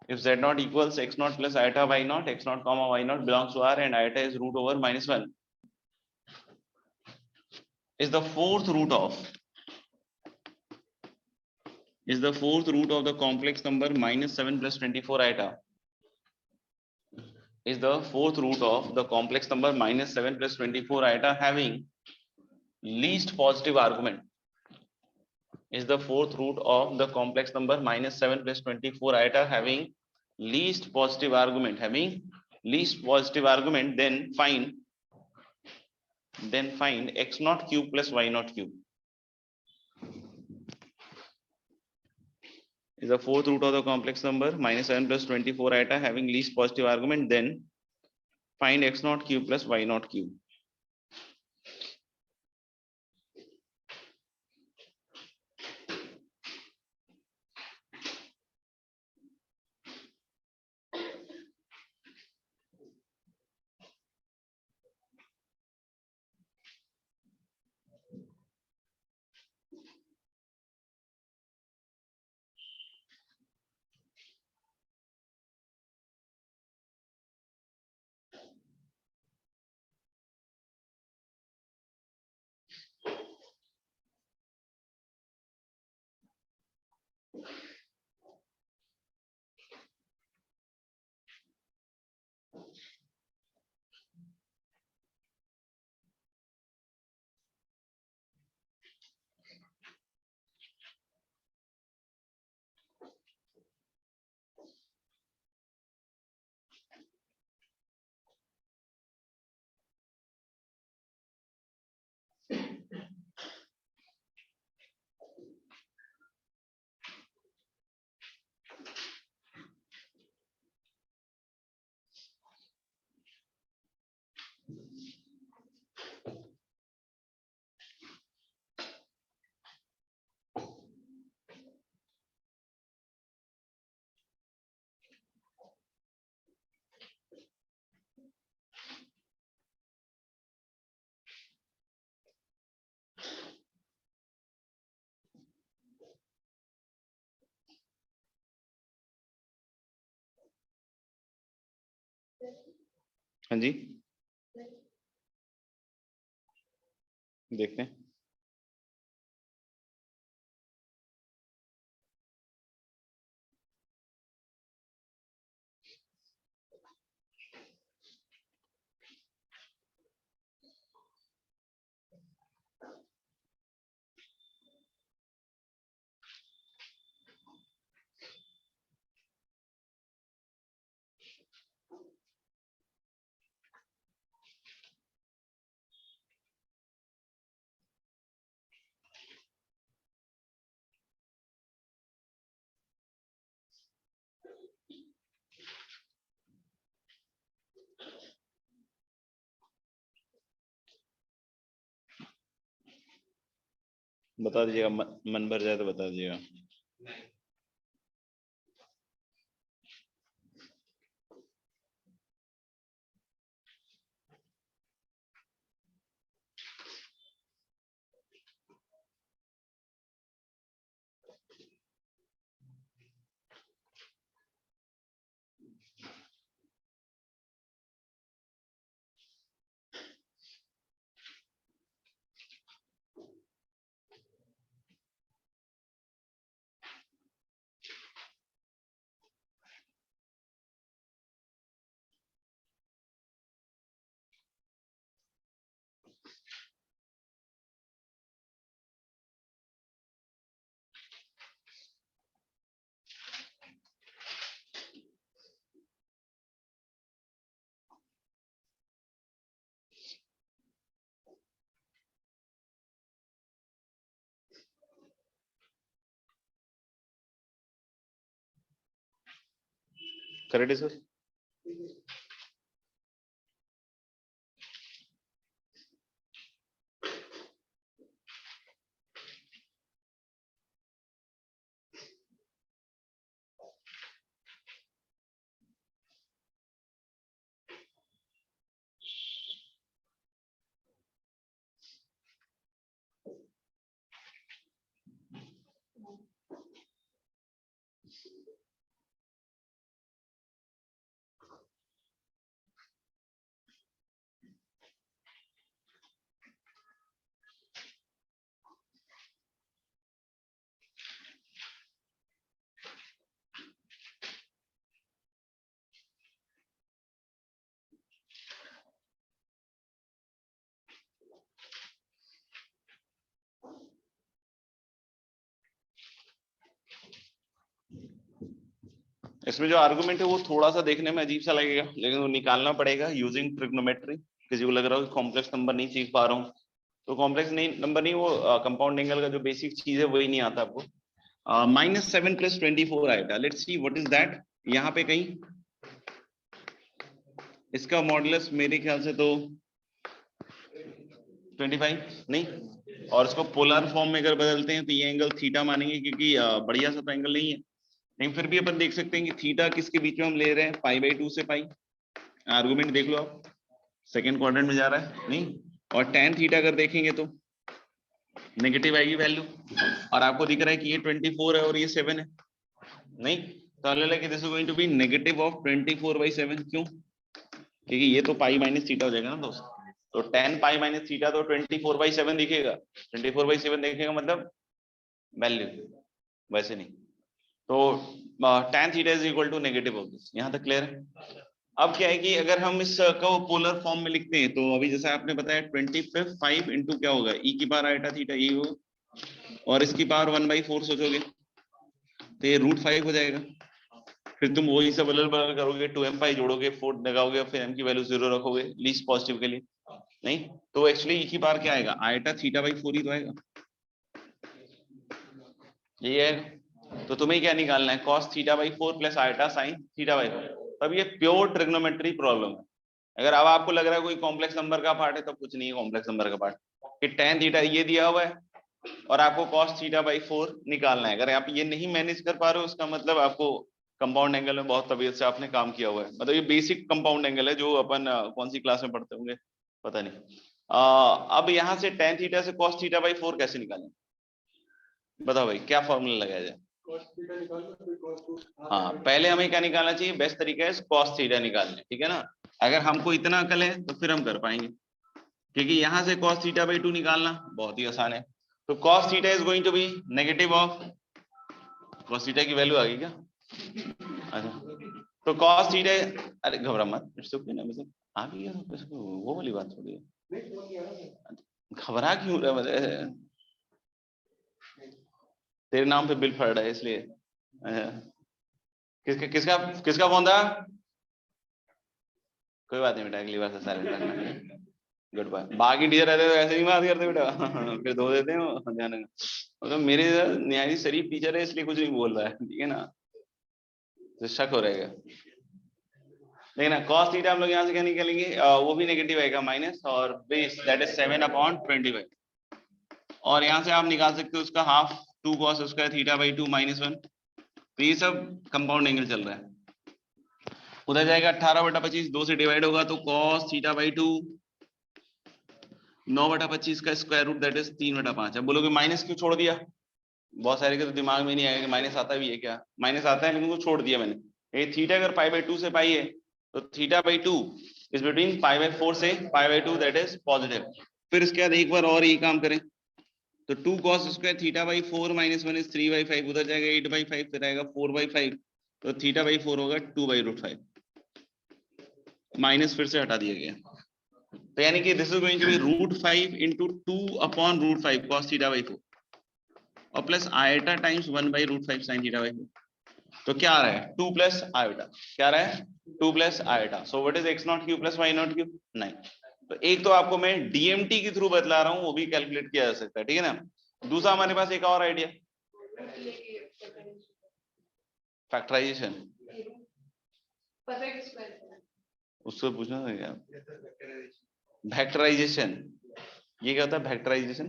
If z0 equals x0 plus iota y0, x0 comma y0 belongs to R and iota is root over -1, is the fourth root of the complex number -7 plus 24 iota, is the fourth root of the complex number -7 plus 24 iota having least positive argument, is the fourth root of the complex number -7 plus 24 iota having least positive argument, then find x0 cube plus y0 cube. Is the fourth root of the complex number -7 plus 24 iota having least positive argument, then find x0 cube plus y0 cube. हाँ जी, देखते हैं। बता दीजिएगा, मन भर जाए तो बता दीजिएगा। करें डिस्कस। इसमें जो आर्गुमेंट है वो थोड़ा सा देखने में अजीब सा लगेगा, लेकिन वो निकालना पड़ेगा यूजिंग ट्रिग्नोमेट्री। किसी को लग रहा हो कि कॉम्प्लेक्स नंबर नहीं सीख पा रहा हूँ, तो कॉम्प्लेक्स नहीं नंबर नहीं, वो कंपाउंड एंगल का जो बेसिक चीज है वही नहीं आता आपको। -7 + 24 आएगा। Let's see what is that. यहाँ पे कहीं इसका मॉडुलस मेरे ख्याल से तो 25 नहीं, और इसको पोलर फॉर्म में अगर बदलते हैं तो ये एंगल थीटा मानेंगे, क्योंकि बढ़िया सा तो एंगल नहीं है। लेकिन फिर भी अपन देख सकते हैं कि थीटा किसके बीच में हम ले रहे हैं, π/2 से पाई। आर्गुमेंट देख लो आप, सेकंड क्वाड्रेंट में जा रहा है नहीं। और tan थीटा अगर देखेंगे तो नेगेटिव आएगी वैल्यू, और आपको दिख रहा है कि ये 24 है और ये 7 है नहीं, तो हमें लगा कि this is going to be -24/7। क्यों? क्योंकि ये तो पाई माइनस थीटा हो जाएगा ना दोस्त, तो tan पाई माइनस थीटा तो 24/7 दिखेगा। 24/7 देखेगा मतलब वैल्यू, वैसे नहीं। तो tan theta is equal to negative of this. यहाँ तक क्लियर है? अब क्या है कि अगर हम इस को पोलर फॉर्म में लिखते हैं तो अभी जैसा आपने बताया 25 इंटू क्या होगा, e की पावर आइटा थीटा ये हो, और इसकी पावर 1/4 सोचोगे तो ये √5 हो जाएगा। फिर तुम वही सब बदल बदल करोगे, 2m पाई जोड़ोगे, 4 लगाओगे, फिर m की वैल्यू 0 रखोगे लीस्ट पॉजिटिव के लिए नहीं, तो एक्चुअली e की पावर क्या आएगा, आइटा थीटा/4 ही तो आएगा, ये है। तो तुम्हें क्या निकालना है, cos θ/4 प्लस आइटा sin θ/4। तब ये प्योर ट्रिग्नोमेट्री प्रॉब्लम है। अगर अब आपको लग रहा है कोई कॉम्प्लेक्स नंबर का पार्ट है, तो कुछ नहीं है कॉम्प्लेक्स नंबर का पार्ट, कि tan थीटा ये दिया हुआ है और आपको cos θ/4 निकालना है। अगर आप ये नहीं मैनेज कर पा रहे हो, उसका मतलब आपको कंपाउंड एंगल में बहुत तबीयत से आपने काम किया हुआ है। मतलब ये बेसिक कंपाउंड एंगल है जो अपन कौन सी क्लास में पढ़ते होंगे पता नहीं। अब यहाँ से tan थीटा से cos θ/4 कैसे निकालें, बताओ भाई, क्या फॉर्मूला लगाया जाए? हाँ, पहले हमें क्या निकालना चाहिए, बेस्ट तरीका है cos थीटा निकालने, ठीक है ना। अगर हमको इतना अकल है तो फिर हम कर पाएंगे, क्योंकि यहाँ से cos θ/2 निकालना बहुत ही आसान है। तो cos theta is going to be negative of, cos theta की वैल्यू आ गई क्या? अच्छा, तो cos थीटा, अरे घबरा मत, इट्स ओके ना, मतलब आ गई वो वाली बात थोड़ी है, घबरा क्यों रहा है? तेरे नाम पे बिल फट रहा है इसलिए। किसका किसका किसका फोन था? कोई बात नहीं बेटा, अगली बार से साइलेंट रखना। Good bye. बाकी टीचर रहते तो ऐसे नहीं बात करते बेटा, फिर धो देते हैं ध्यान रखना। मतलब मेरे न्यायाधीश शरीफ टीचर है इसलिए कुछ नहीं बोल रहा है, ठीक है ना, तो शक हो रहेगा। लेकिन cos थीटा हम लोग यहाँ से क्या निकालेंगे, वो भी नेगेटिव आएगा माइनस, और बेस दैट इज 7/25, और यहाँ से आप निकाल सकते हो उसका हाफ, 2 cos स्क्वायर θ/2 -1। तो ये सब कंपाउंड एंगल चल रहा है। उधर जाएगा 18/25, 2 से डिवाइड होगा तो cos θ/2 9/25 का स्क्वायर रूट दैट इज 3/5। अब बोलोगे माइनस क्यों छोड़ दिया, बहुत सारे के तो दिमाग में नहीं आएगा कि माइनस आता भी है क्या। माइनस आता है लेकिन वो छोड़ दिया मैंने। ये थीटा अगर π/2 से पाई है तो θ/2 इज बिटवीन π/4 से π/2 दैट इज पॉजिटिव। फिर इसके बाद एक बार और ये काम करें तो 2 cos स्क्वायर θ/4 -1 इज 3/5, उधर जाएगा 8/5, फिर आएगा 4/5, तो θ/4 होगा 2/√5, माइनस फिर से हटा दिया गया। तो यानी कि this is going to be √5 into 2/√5 cos θ/4 और प्लस आयटा टाइम्स 1/√5 sin θ/4। तो क्या आ रहा है, 2 प्लस आयटा, क्या आ रहा है 2 plus eta. So what is x0³ plus y0³ 9। तो एक तो आपको मैं डीएमटी के थ्रू बतला रहा हूँ, वो भी कैलकुलेट किया जा सकता है, ठीक है ना। दूसरा हमारे पास एक और आइडिया, फैक्टराइजेशन। उसको पूछना था क्या? वेक्टराइजेशन, ये क्या होता है वेक्टराइजेशन?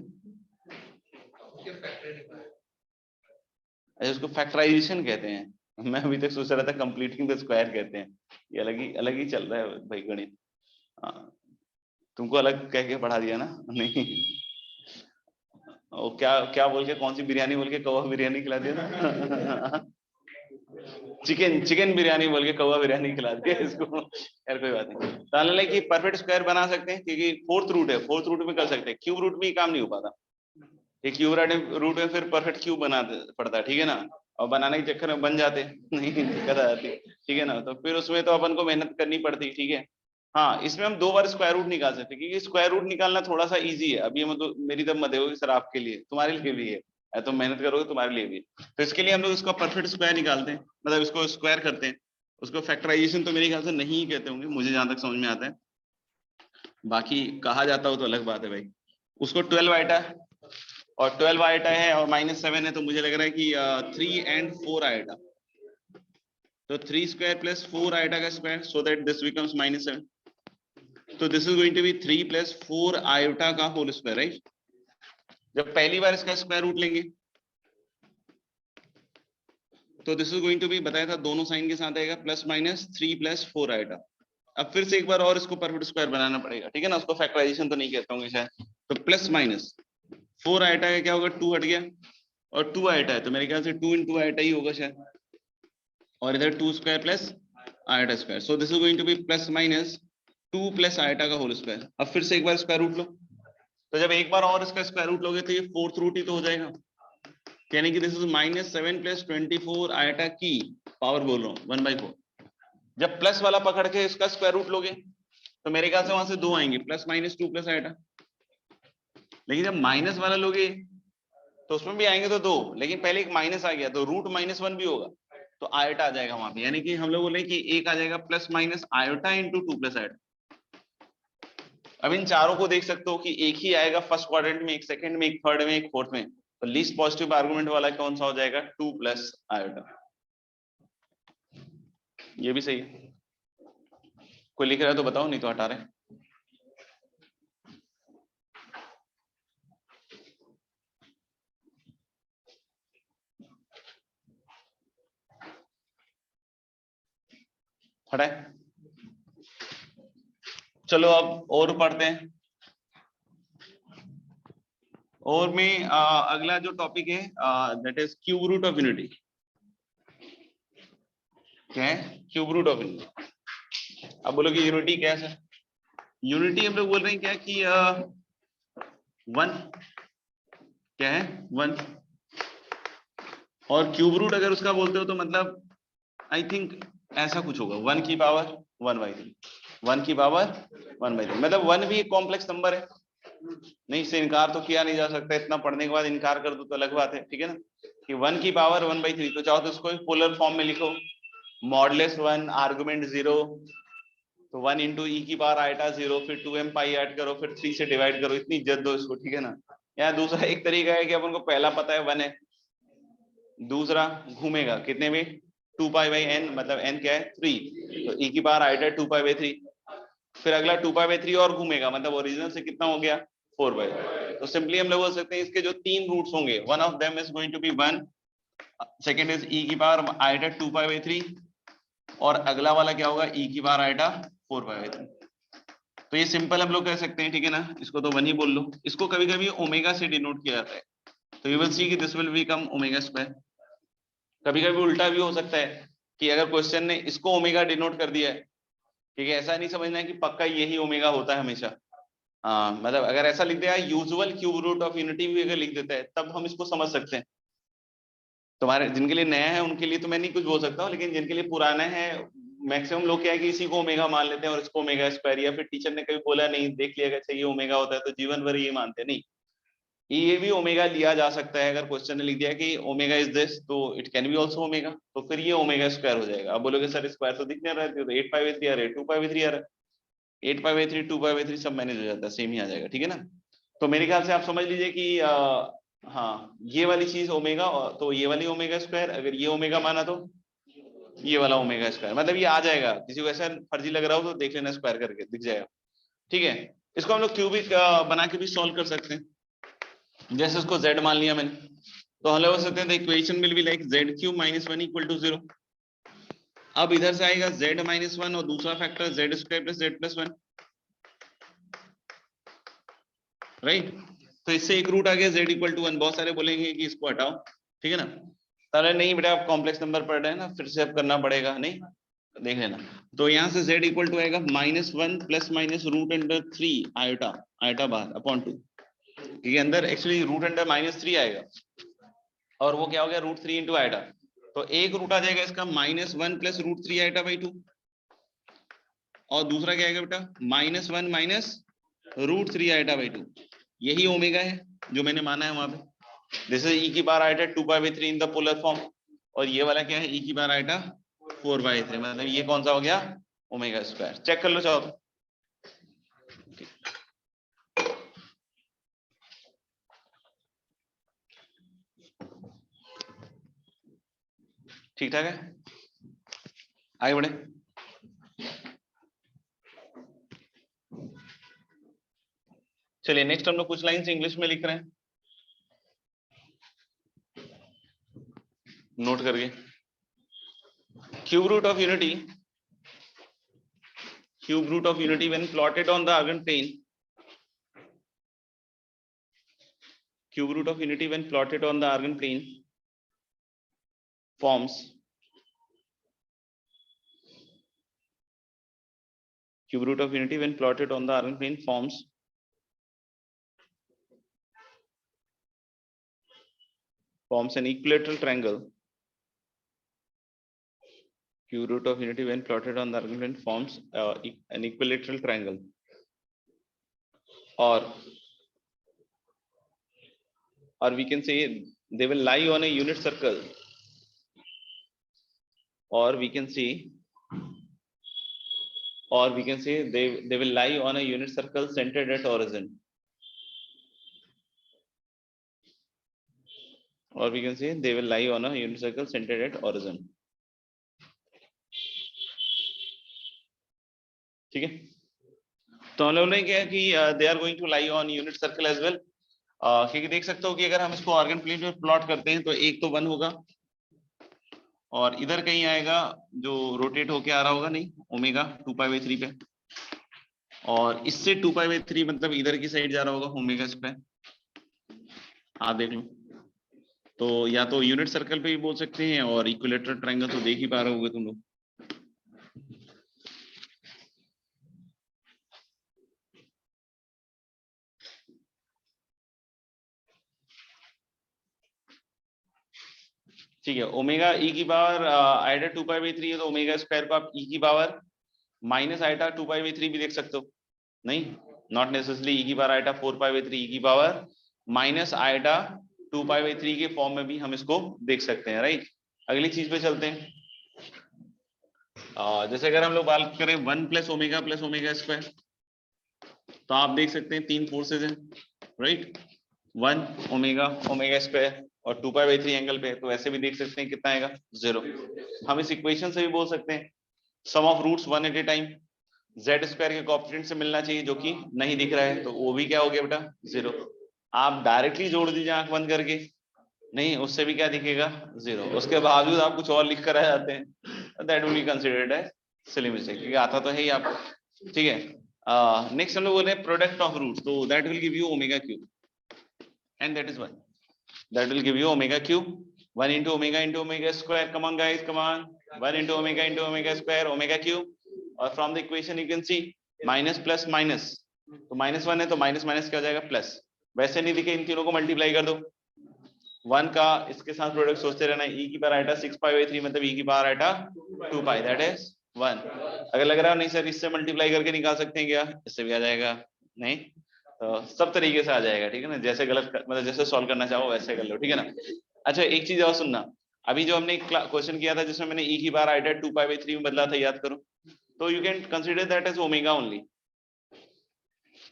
अच्छा, उसको फैक्टराइजेशन कहते हैं। मैं अभी तक सोच रहा था कंप्लीटिंग द स्क्वायर कहते हैं। ये अलग ही चल रहा है भाई गणित। हाँ, तुमको अलग कह के पढ़ा दिया ना? नहीं, और क्या क्या बोल के, कौन सी बिरयानी बोल के कौवा बिरयानी खिला दिया ना? चिकन बिरयानी बोल के कौवा बिरयानी खिला दिया इसको। यार कोई बात नहीं, ताले कि परफेक्ट स्क्वायर बना सकते हैं क्योंकि फोर्थ रूट है, फोर्थ रूट में कर सकते हैं, क्यूब रूट में ही काम नहीं हो पाता। ये क्यूब रूट में फिर परफेक्ट क्यूब बना पड़ता है, ठीक है ना? और बनाने के चक्कर में बन जाते नहीं, दिक्कत आ जाती, ठीक है ना? तो फिर उसमें तो अपन को मेहनत करनी पड़ती, ठीक है। हाँ, इसमें हम 2 बार स्क्वायर रूट निकाल सकते हैं क्योंकि स्क्वायर रूट निकालना थोड़ा सा इजी है। अभी हम तो मेरी तब मत होगी सर, आपके लिए, तुम्हारे लिए भी है, तुम मेहनत करोगे तुम्हारे लिए भी। तो इसके लिए हम लोग इसका परफेक्ट स्क्वायर निकालते हैं, मतलब इसको स्क्वायर करते हैं। उसको फैक्टराइजेशन तो मेरे ख्याल से नहीं कहते होंगे, मुझे जहां तक समझ में आता है, बाकी कहा जाता हो तो अलग बात है भाई। उसको 12 आइटा और 12 आइटा है और -7 है, तो मुझे लग रहा है कि 3 and 4 आइटा, तो 3 स्क्वायर प्लस 4 आइटा का square, so that this becomes -7। तो this is going to be 3 + 4 iota का होल स्क्वायर, राइट? जब पहली बार इसका स्क्वायर रूट लेंगे तो this is going to be, बताया था दोनों साइन के साथ आएगा, ±3 + 4 आयोटा। अब फिर से एक बार और इसको परफेक्ट स्क्वायर बनाना पड़ेगा, ठीक है ना? उसको फैक्टराइजेशन तो नहीं कहता हूँ शायद। तो +-4 आयोटा का क्या होगा, 2 हट गया और 2 आयोटा है, तो मेरे ख्याल से 2 × आयोटा ही होगा शायद, और इधर 2 square plus iota square, so this is going to be +-2 + iota का होल स्क्वायर। अब फिर से एक बार स्क्वायर रूट लो, तो जब एक बार और इसका स्क्वायर रूट लोगे तो ये फोर्थ रूट ही तो हो जाएगा, यानी कि दिस इज -7 + 24 आयोटा की पावर, बोल रहा हूँ 1/4। जब प्लस वाला पकड़ के इसका स्क्वायर रूट लोगे तो मेरे ख्याल से वहां से 2 आएंगे, +-2 + आयोटा। लेकिन जब माइनस वाला लोगे तो उसमें भी आएंगे तो 2, लेकिन पहले एक माइनस आ गया तो रूट -1 भी होगा, तो आयोटा आ जाएगा वहां पे, यानी कि हम लोग बोले कि एक आ जाएगा +- आयोटा × 2 + आयोटा। अब इन चारों को देख सकते हो कि एक ही आएगा फर्स्ट क्वाड्रेंट में, एक सेकंड में, एक थर्ड में, एक फोर्थ में, तो लीस्ट पॉजिटिव आर्गुमेंट वाला कौन सा हो जाएगा, 2 + आयोटा। ये भी सही है। कोई लिख रहा है तो बताओ, नहीं तो हटा रहे। हटाए। चलो अब और पढ़ते हैं। और में अगला जो टॉपिक है that is cube root of unity. क्या है क्यूब रूट ऑफ यूनिटी? अब बोलो कि यूनिटी क्या है? यूनिटी हम लोग बोल रहे हैं क्या कि 1, क्या है 1, और क्यूब रूट अगर उसका बोलते हो तो मतलब आई थिंक ऐसा कुछ होगा, 1 की पावर 1/3, 1 की पावर 1/3, मतलब 1 भी एक कॉम्प्लेक्स नंबर है, नहीं इससे इनकार तो किया नहीं जा सकता, इतना पढ़ने के बाद इनकार कर दो तो अलग बात है, ठीक है ना? कि 1 की पावर 1/3, तो चाहो तो इसको पोलर फॉर्म में लिखो, मॉडलेस 1 आर्गुमेंट 0, तो 1 × e की पावर आइटा 0, फिर 2m पाई ऐड करो, फिर 3 से डिवाइड करो, इतनी इज्जत दो इसको, ठीक है ना? यहाँ दूसरा एक तरीका है कि अपन को पहला पता है 1 है, दूसरा घूमेगा कितने में, 2π/n, मतलब n क्या है 3, तो e की पावर आइटा 2π/3, फिर अगला 2π/3 और घूमेगा, मतलब ओरिजिनल से कितना हो गया 4/, तो सिंपली हम लोग बोल सकते हैं इसके जो 3 रूट्स होंगे, one of them is going to be 1, second is e की पावर आइटा 2π/3, और अगला वाला क्या होगा e की पावर आइटा 4π/3। तो ये सिंपल हम लोग कह सकते हैं, ठीक है ना? इसको तो 1 ही बोल लो, इसको कभी कभी ओमेगा से डिनोट किया जाता है, तो यू विल सी कि this will become omega square. कभी कभी उल्टा भी हो सकता है कि अगर क्वेश्चन ने इसको ओमेगा डिनोट कर दिया है, ठीक है, ऐसा नहीं समझना है कि पक्का यही ओमेगा होता है हमेशा, मतलब अगर ऐसा लिख दिया usual cube root of unity भी अगर लिख देता है तब हम इसको समझ सकते हैं। तुम्हारे जिनके लिए नया है उनके लिए तो मैं नहीं कुछ बोल सकता हूँ, लेकिन जिनके लिए पुराना है मैक्सिमम लोग क्या है कि इसी को ओमेगा मान लेते हैं और इसको ओमेगा स्क्वायर, या फिर टीचर ने कभी बोला नहीं देख लिया चाहिए ओमेगा होता है तो जीवन भर ये मानते हैं, नहीं, ये भी ओमेगा लिया जा सकता है। अगर क्वेश्चन ने लिख दिया कि ओमेगा इज दिस तो it can be also omega, तो फिर ये ओमेगा स्क्वायर हो जाएगा। अब बोलोगे सर स्क्वायर तो दिख नहीं रहा है, तो 8π/3 आ रहा है, 2π/3 आ रहा है, 8π/3 2π/3 सब मैनेज हो जाता है, सेम ही आ जाएगा, ठीक है ना? तो मेरे ख्याल से आप समझ लीजिए कि हाँ ये वाली चीज ओमेगा, तो ये वाली ओमेगा स्क्वायर, अगर ये ओमेगा माना तो ये वाला ओमेगा स्क्वायर, मतलब ये आ जाएगा, किसी को ऐसा फर्जी लग रहा हो तो देख लेना, स्क्वायर करके दिख जाएगा। ठीक है, इसको हम लोग क्यूबिक बना के भी सॉल्व कर सकते हैं। जैसे इसको z मान लिया मैंने, तो हम लोग सकते हैं equation will be like z³ - 1 = 0। अब इधर से आएगा z - 1 और दूसरा फैक्टर z² + z+1, राइट। तो इससे एक रूट आ गया z = 1। बहुत सारे बोलेंगे कि इसको हटाओ, ठीक है ना, तारे नहीं बेटा आप कॉम्प्लेक्स नंबर पढ़ रहे हैं ना, फिर से अब करना पड़ेगा, नहीं देख लेना। तो यहाँ से z = आएगा -1 ± √3 आयोटा बार अपॉन 2, क्योंकि अंदर एक्चुअली √3 आएगा और वो क्या हो गया √3 × आयोटा। तो एक रूट आ जाएगा इसका -1 + √3 आयोटा/2 और दूसरा क्या आएगा बेटा -1 - √3 आयोटा/2। यही ओमेगा है जो मैंने माना है वहां पे। दिस इज e की power iota 2π/3 in the polar form, और ये वाला क्या है e की पावर आयोटा 4/3, मतलब ये कौन सा हो गया ओमेगा स्क्वायर। चेक कर लो चाहो तो। ठीक ठाक है, आगे बढ़े। चलिए नेक्स्ट हम लोग कुछ लाइंस इंग्लिश में लिख रहे हैं, नोट करके। Cube root of unity when plotted on the Argand plane, cube root of unity when plotted on the Argand plane forms cube root of unity when plotted on the Argand plane forms an equilateral triangle. Cube root of unity when plotted on the Argand plane forms an equilateral triangle, or we can say they will lie on a unit circle, or we can say they will lie on a unit circle centered at origin, or we can say they will lie on a unit circle centered at origin। ठीक है, तो हम लोगों ने क्या कि they are going to lie on unit circle as well, क्योंकि देख सकते हो कि अगर हम इसको आर्गन प्लेन में प्लॉट करते हैं तो एक तो 1 होगा और इधर कहीं आएगा जो रोटेट होके आ रहा होगा, नहीं ओमेगा 2π/3 पे, और इससे 2π/3 मतलब इधर की साइड जा रहा होगा ओमेगा स्क्वायर। आप देख लो, तो या तो यूनिट सर्कल पे भी बोल सकते हैं और इक्विलेटरल ट्रायंगल तो देख ही पा रहे होगे तुम लोग। ठीक है, ओमेगा e की पावर आइटा 2π/3 है, तो ओमेगा स्क्वायर को आप e की पावर माइनस आइटा 2π/3 भी देख सकते हो, नहीं नॉट नेसेसरली e की पावर आइटा 4π/3, e की पावर माइनस आइटा 2π/3 के फॉर्म में भी हम इसको देख सकते हैं, राइट। अगली चीज पे चलते हैं। जैसे अगर हम लोग बात करें 1 + ओमेगा स्क्वायर, तो आप देख सकते हैं 3 फोर्सेज हैं, राइट। 1 ओमेगा स्क्वायर और 2π/3 एंगल पे, तो ऐसे भी देख सकते हैं कितना आएगा 0। हम इस इक्वेशन से भी बोल सकते हैं sum of roots 1 at a time z square के कोएफिशिएंट से मिलना चाहिए, जो कि नहीं दिख रहा है, तो वो भी क्या हो गया बेटा 0। आप डायरेक्टली जोड़ दीजिए आंख बंद करके, नहीं उससे भी क्या दिखेगा 0, उसके बावजूद आप कुछ और लिख कर आ जाते हैं, that will be considered as silly mistake, क्योंकि आता तो है ही आपको। ठीक है, नेक्स्ट हम लोग बोले प्रोडक्ट ऑफ रूट्स, तो that will give you omega cube, and that is 1, that will give you omega cube 1 into omega square, come on guys, come on, 1 into omega square omega cube, और from the equation you can see minus plus minus, तो -1 है तो minus minus क्या हो जाएगा plus, वैसे नहीं दिखे इन तीनों को मल्टीप्लाई कर दो, 1 का इसके साथ प्रोडक्ट सोचते रहना, e की पावर आइटा 6π/3 मतलब e की पावर आइटा 2π, दैट इज 1। अगर लग रहा है नहीं सर इससे मल्टीप्लाई करके निकाल सकते हैं क्या, इससे भी आ जाएगा, नहीं तो सब तरीके से आ जाएगा, ठीक है ना, जैसे गलत मतलब जैसे सॉल्व करना चाहो वैसे कर लो, ठीक है ना। अच्छा एक चीज और सुनना, अभी जो हमने क्वेश्चन किया था जिसमें मैंने e की पावर आइटा 2π/3 में बदला था, याद करो, तो you can consider that as omega only,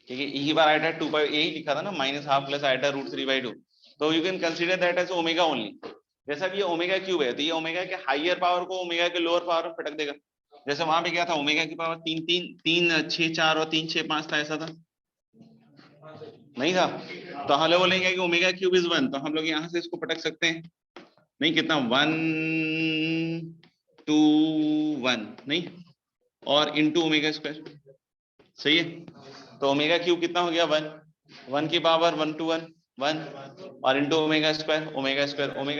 क्योंकि e की पावर आइटा 2π यही लिखा था ना -½ + आइटा √3/2, तो you can consider that as omega only. जैसा भी ये ओमेगा क्यूब है तो ये ओमेगा के हाईयर पावर को ओमेगा के लोअर पावर में पटक देगा। जैसे वहां पे क्या था, ओमेगा की पावर 3 3 3 6 4 और 3 6 5 था, ऐसा था नहीं था? तो हम लोग बोलेंगे कि ओमेगा क्यूब इज 1, तो हम लोग यहाँ से इसको पटक सकते हैं। नहीं, कितना 1 2 1 नहीं, और इंटू ओमेगा स्क्वायर, सही है। तो ओमेगा क्यूब कितना हो गया 1, 1 की पावर 1 to 1 1, और into omega square, omega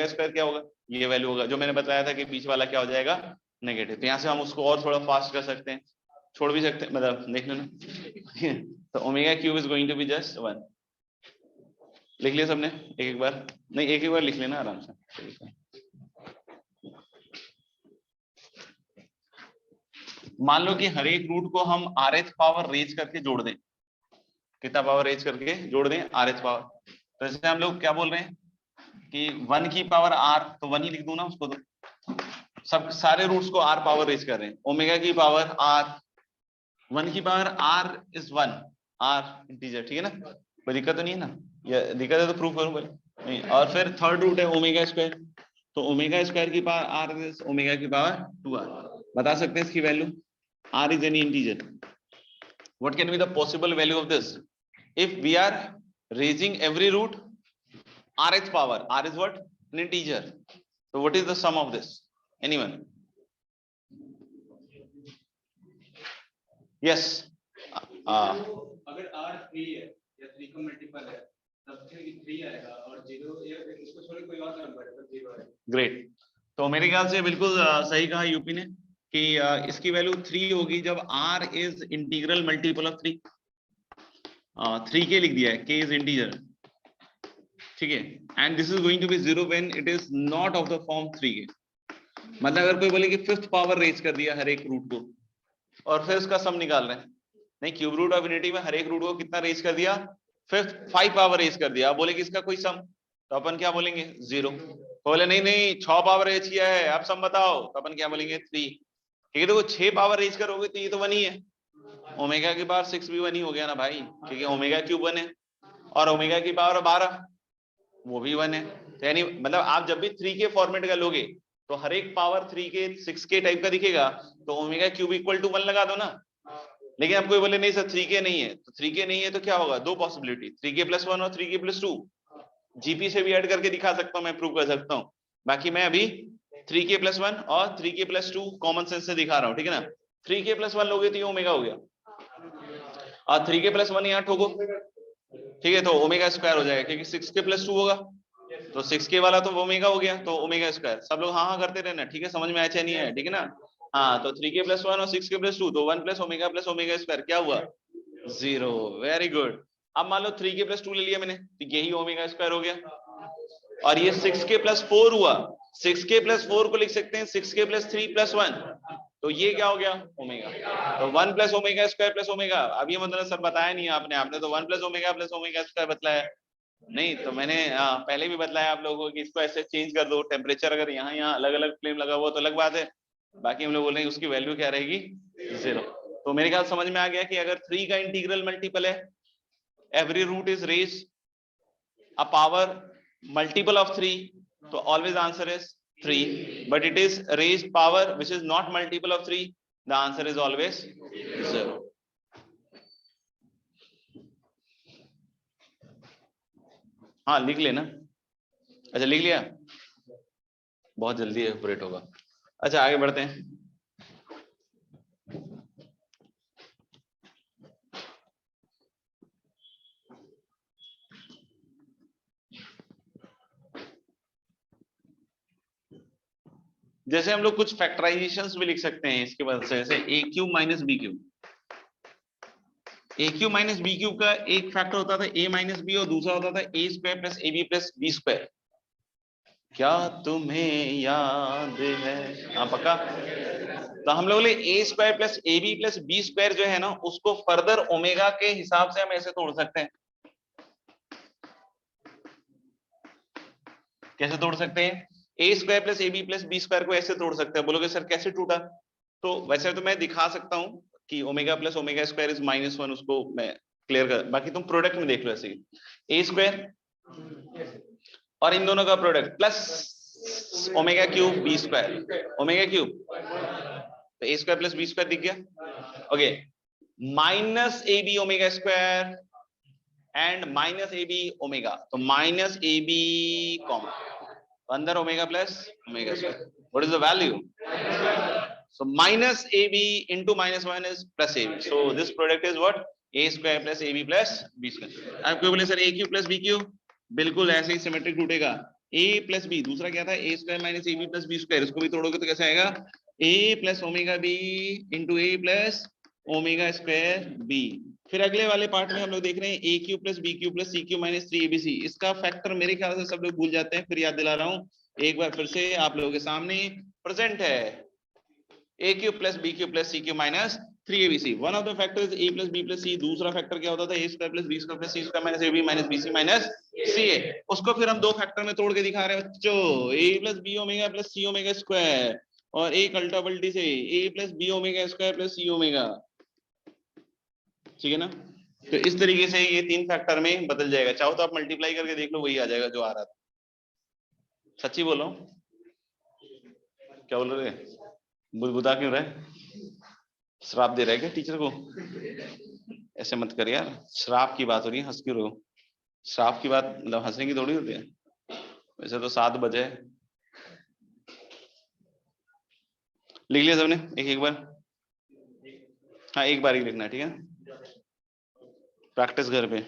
square क्या होगा, ये वैल्यू होगा जो मैंने बताया था कि बीच वाला क्या हो जाएगा, नेगेटिव। तो यहाँ से हम उसको और थोड़ा फास्ट कर सकते हैं, छोड़ भी सकते हैं, मतलब देख लेना। तो omega cube is going to be just 1। लिख लिया सबने एक बार? नहीं, एक बार लिख लेना आराम से। मान लो कि हर एक रूट को हम rth पावर रेज करके जोड़ दें। कितना पावर रेज करके जोड़ दें? rth power. तो जैसे हम लोग क्या बोल रहे हैं कि 1 की पावर r, तो 1 ही लिख दूं ना उसको, तो सब सारे रूट्स को r पावर रेज कर रहे हैं। ओमेगा की पावर r, 1 की power r is 1, r integer, ठीक है ना, कोई दिक्कत तो नहीं है ना? या दिक्कत है तो प्रूफ करूं पहले? नहीं। और फिर थर्ड रूट है ओमेगा स्क्वायर, तो ओमेगा स्क्वायर की पावर r इज ओमेगा की पावर 2r। बता सकते हैं इसकी value? r is any integer. What can be the possible value of this? If we are raising every root rth power, r is what? An integer. So what is the sum of this? Anyone? Yes. अगर r 3 है या 3 का multiple है तब 3 आएगा, और 0 या इसको छोड़ कोई और नंबर है तो 0 आएगा। ग्रेट। तो मेरे ख्याल से बिल्कुल सही कहा यूपी ने कि इसकी वैल्यू 3 होगी जब r is integral multiple of 3। 3k लिख दिया है, k इज इंटीजर, ठीक है। And this is going to be 0 when it is not of the form 3k। मतलब अगर कोई बोले कि 5th पावर रेज कर दिया हर एक रूट को और फिर उसका सम निकाल रहे हैं, नहीं, क्यूब रूट ऑफ इन्फिनिटी में हर एक रूट को कितना रेज कर दिया? 5 पावर रेज कर दिया। बोले कि इसका कोई सम, तो अपन क्या बोलेंगे? 0। बोले नहीं नहीं 6 पावर रेज किया है, अब सम बताओ, तो अपन क्या बोलेंगे? 3। ठीक है, देखो 6 पावर रेज करोगे तो ये तो 1 ही है, ओमेगा की पावर 6 भी 1 ही हो गया ना भाई, क्योंकि ओमेगा क्यूब 1 है, और ओमेगा की पावर 12 वो भी 1 है। तो यानी मतलब आप जब भी 3 के फॉर्मेट का लोगे तो हर एक पावर 3 के 6 के टाइप का दिखेगा, तो ओमेगा क्यूब इक्वल टू 1 लगा दो ना। लेकिन अब कोई बोले नहीं सर 3k नहीं है, तो 3k नहीं है तो क्या होगा? दो पॉसिबिलिटी, 3k + 1 और 3k + 2। जीपी से भी ऐड करके दिखा सकता हूं, मैं प्रूव कर सकता हूं। बाकी मैं अभी 3k + 1 और 3k + 2 कॉमन सेंस से दिखा रहा हूं, ठीक है ना। 3k + 1 लोगे तो ये ओमेगा हो गया, और 3k + 1 यहाँ ठोको, ठीक है, तो ओमेगा स्क्वायर हो जाएगा, क्योंकि 6k + 2 होगा, तो 6k वाला तो ओमेगा हो गया, तो ओमेगा स्क्वायर। सब लोग हाँ हाँ करते रहना, ठीक है, समझ में आया चाहे नहीं है, ठीक है ना। हाँ, तो 3k + 1 और 6k + 2, तो 1 + ओमेगा स्क्वायर क्या हुआ? 0। Very good. अब मान लो 3k + 2 ले लिया मैंने, तो यही ओमेगा स्क्वायर हो गया, और ये 6k + 4 हुआ, 6k + 4 को लिख सकते हैं 6k + 3 + 1, तो ये क्या हो गया? ओमेगा। तो 1 + ओमेगा स्क्वायर + ओमेगा। अब ये मतलब सर बताया नहीं आपने तो 1 + ओमेगा + ओमेगा स्क्वायर बतलाया नहीं, तो मैंने पहले भी बतलाया आप लोगों को कि इसको ऐसे चेंज कर दो, टेम्परेचर अगर यहाँ अलग अलग फ्लेम लगा हुआ तो अलग बात है, बाकी हम लोग बोल रहे हैं उसकी वैल्यू क्या रहेगी? 0। तो मेरे ख्याल समझ में आ गया कि अगर 3 का इंटीग्रल मल्टीपल है, every root is raise a power multiple of 3, तो always answer is 3, but it is raised power which is not multiple of 3, the answer is always 0. हाँ लिख लेना। अच्छा लिख लिया, बहुत जल्दी ऑपरेट होगा। अच्छा आगे बढ़ते हैं। जैसे हम लोग कुछ फैक्टराइजेशंस भी लिख सकते हैं इसके बाद से, जैसे a³ - b³। a³ - b³ का एक फैक्टर होता था a - b, और दूसरा होता था a² + ab + b²। क्या तुम्हें याद है? हाँ पक्का। तो हम लोग a² + ab + b² जो है ना, उसको फर्दर ओमेगा के हिसाब से हम ऐसे तोड़ सकते हैं। कैसे तोड़ सकते हैं? a² + ab + b² को ऐसे तोड़ सकते हैं। बोलोगे सर कैसे टूटा? तो वैसे तो मैं दिखा सकता हूं कि ओमेगा + ओमेगा स्क्वायर इज -1, उसको मैं क्लियर कर, बाकी तुम प्रोडक्ट में देख लो ऐसे ही, a² और इन दोनों का product plus omega cube B square, omega cube तो A square plus B square दिख गया। Okay, minus A B omega square and minus A B omega, तो माइनस ए बी कॉमन, अंदर omega plus omega square, what is the value? So minus AB into minus 1 is plus AB. So this product is what? A square plus AB plus B square. आपको बोले sir A cube plus B cube, बिल्कुल ऐसे ही symmetric टूटेगा। A plus B, दूसरा क्या था? A square minus AB plus B square, इसको भी तोड़ोगे तो कैसे आएगा? A plus omega B into A plus omega square B। फिर अगले वाले पार्ट में हम लोग देख रहे हैं A cube plus B cube plus C cube minus 3ABC। इसका फैक्टर मेरे ख्याल से सब लोग भूल जाते हैं, फिर याद दिला रहा हूँ एक बार फिर से आप लोगों के सामने प्रेजेंट है। A cube plus B cube plus C cube minus 3ABC. One of the factors is A plus B plus C. दूसरा फैक्टर क्या होता था? A square plus B square plus C square minus AB minus BC minus CA। उसको फिर हम दो factor में तोड़ के दिखा रहे हैं बच्चों, A plus B omega plus C omega square, और एक अल्टा पल्टी से A plus B omega square plus C omega, ठीक है ना? तो इस तरीके से ये तीन फैक्टर में बदल जाएगा। चाहो तो आप मल्टीप्लाई करके देख लो, वही आ जाएगा जो आ रहा था। सच्ची बोलो, क्या बोल रहे? बुदबुदा क्यों रहे? श्राप दे रहे क्या टीचर को? ऐसे मत कर यार, श्राप की बात हो रही है, हंस क्यों रहे हो? श्राप की बात मतलब हंसने की थोड़ी होती है। वैसे तो 7 बजे लिख लिया सबने एक बार? हाँ एक बार ही लिखना है, ठीक है? प्रैक्टिस घर पे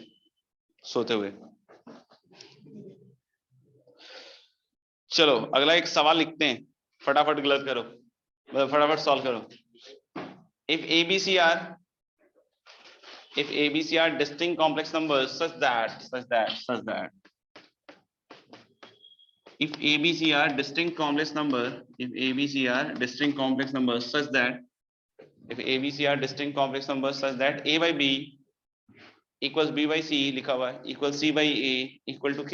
सोते हुए। चलो अगला एक सवाल लिखते हैं, फटाफट गलत करो, फटाफट सॉल्व करो। If ABC are distinct complex numbers such that if ABC are distinct complex number, if ABC are distinct complex numbers such that A by B equals B by C लिखा हुआ है equals C by A equal to K.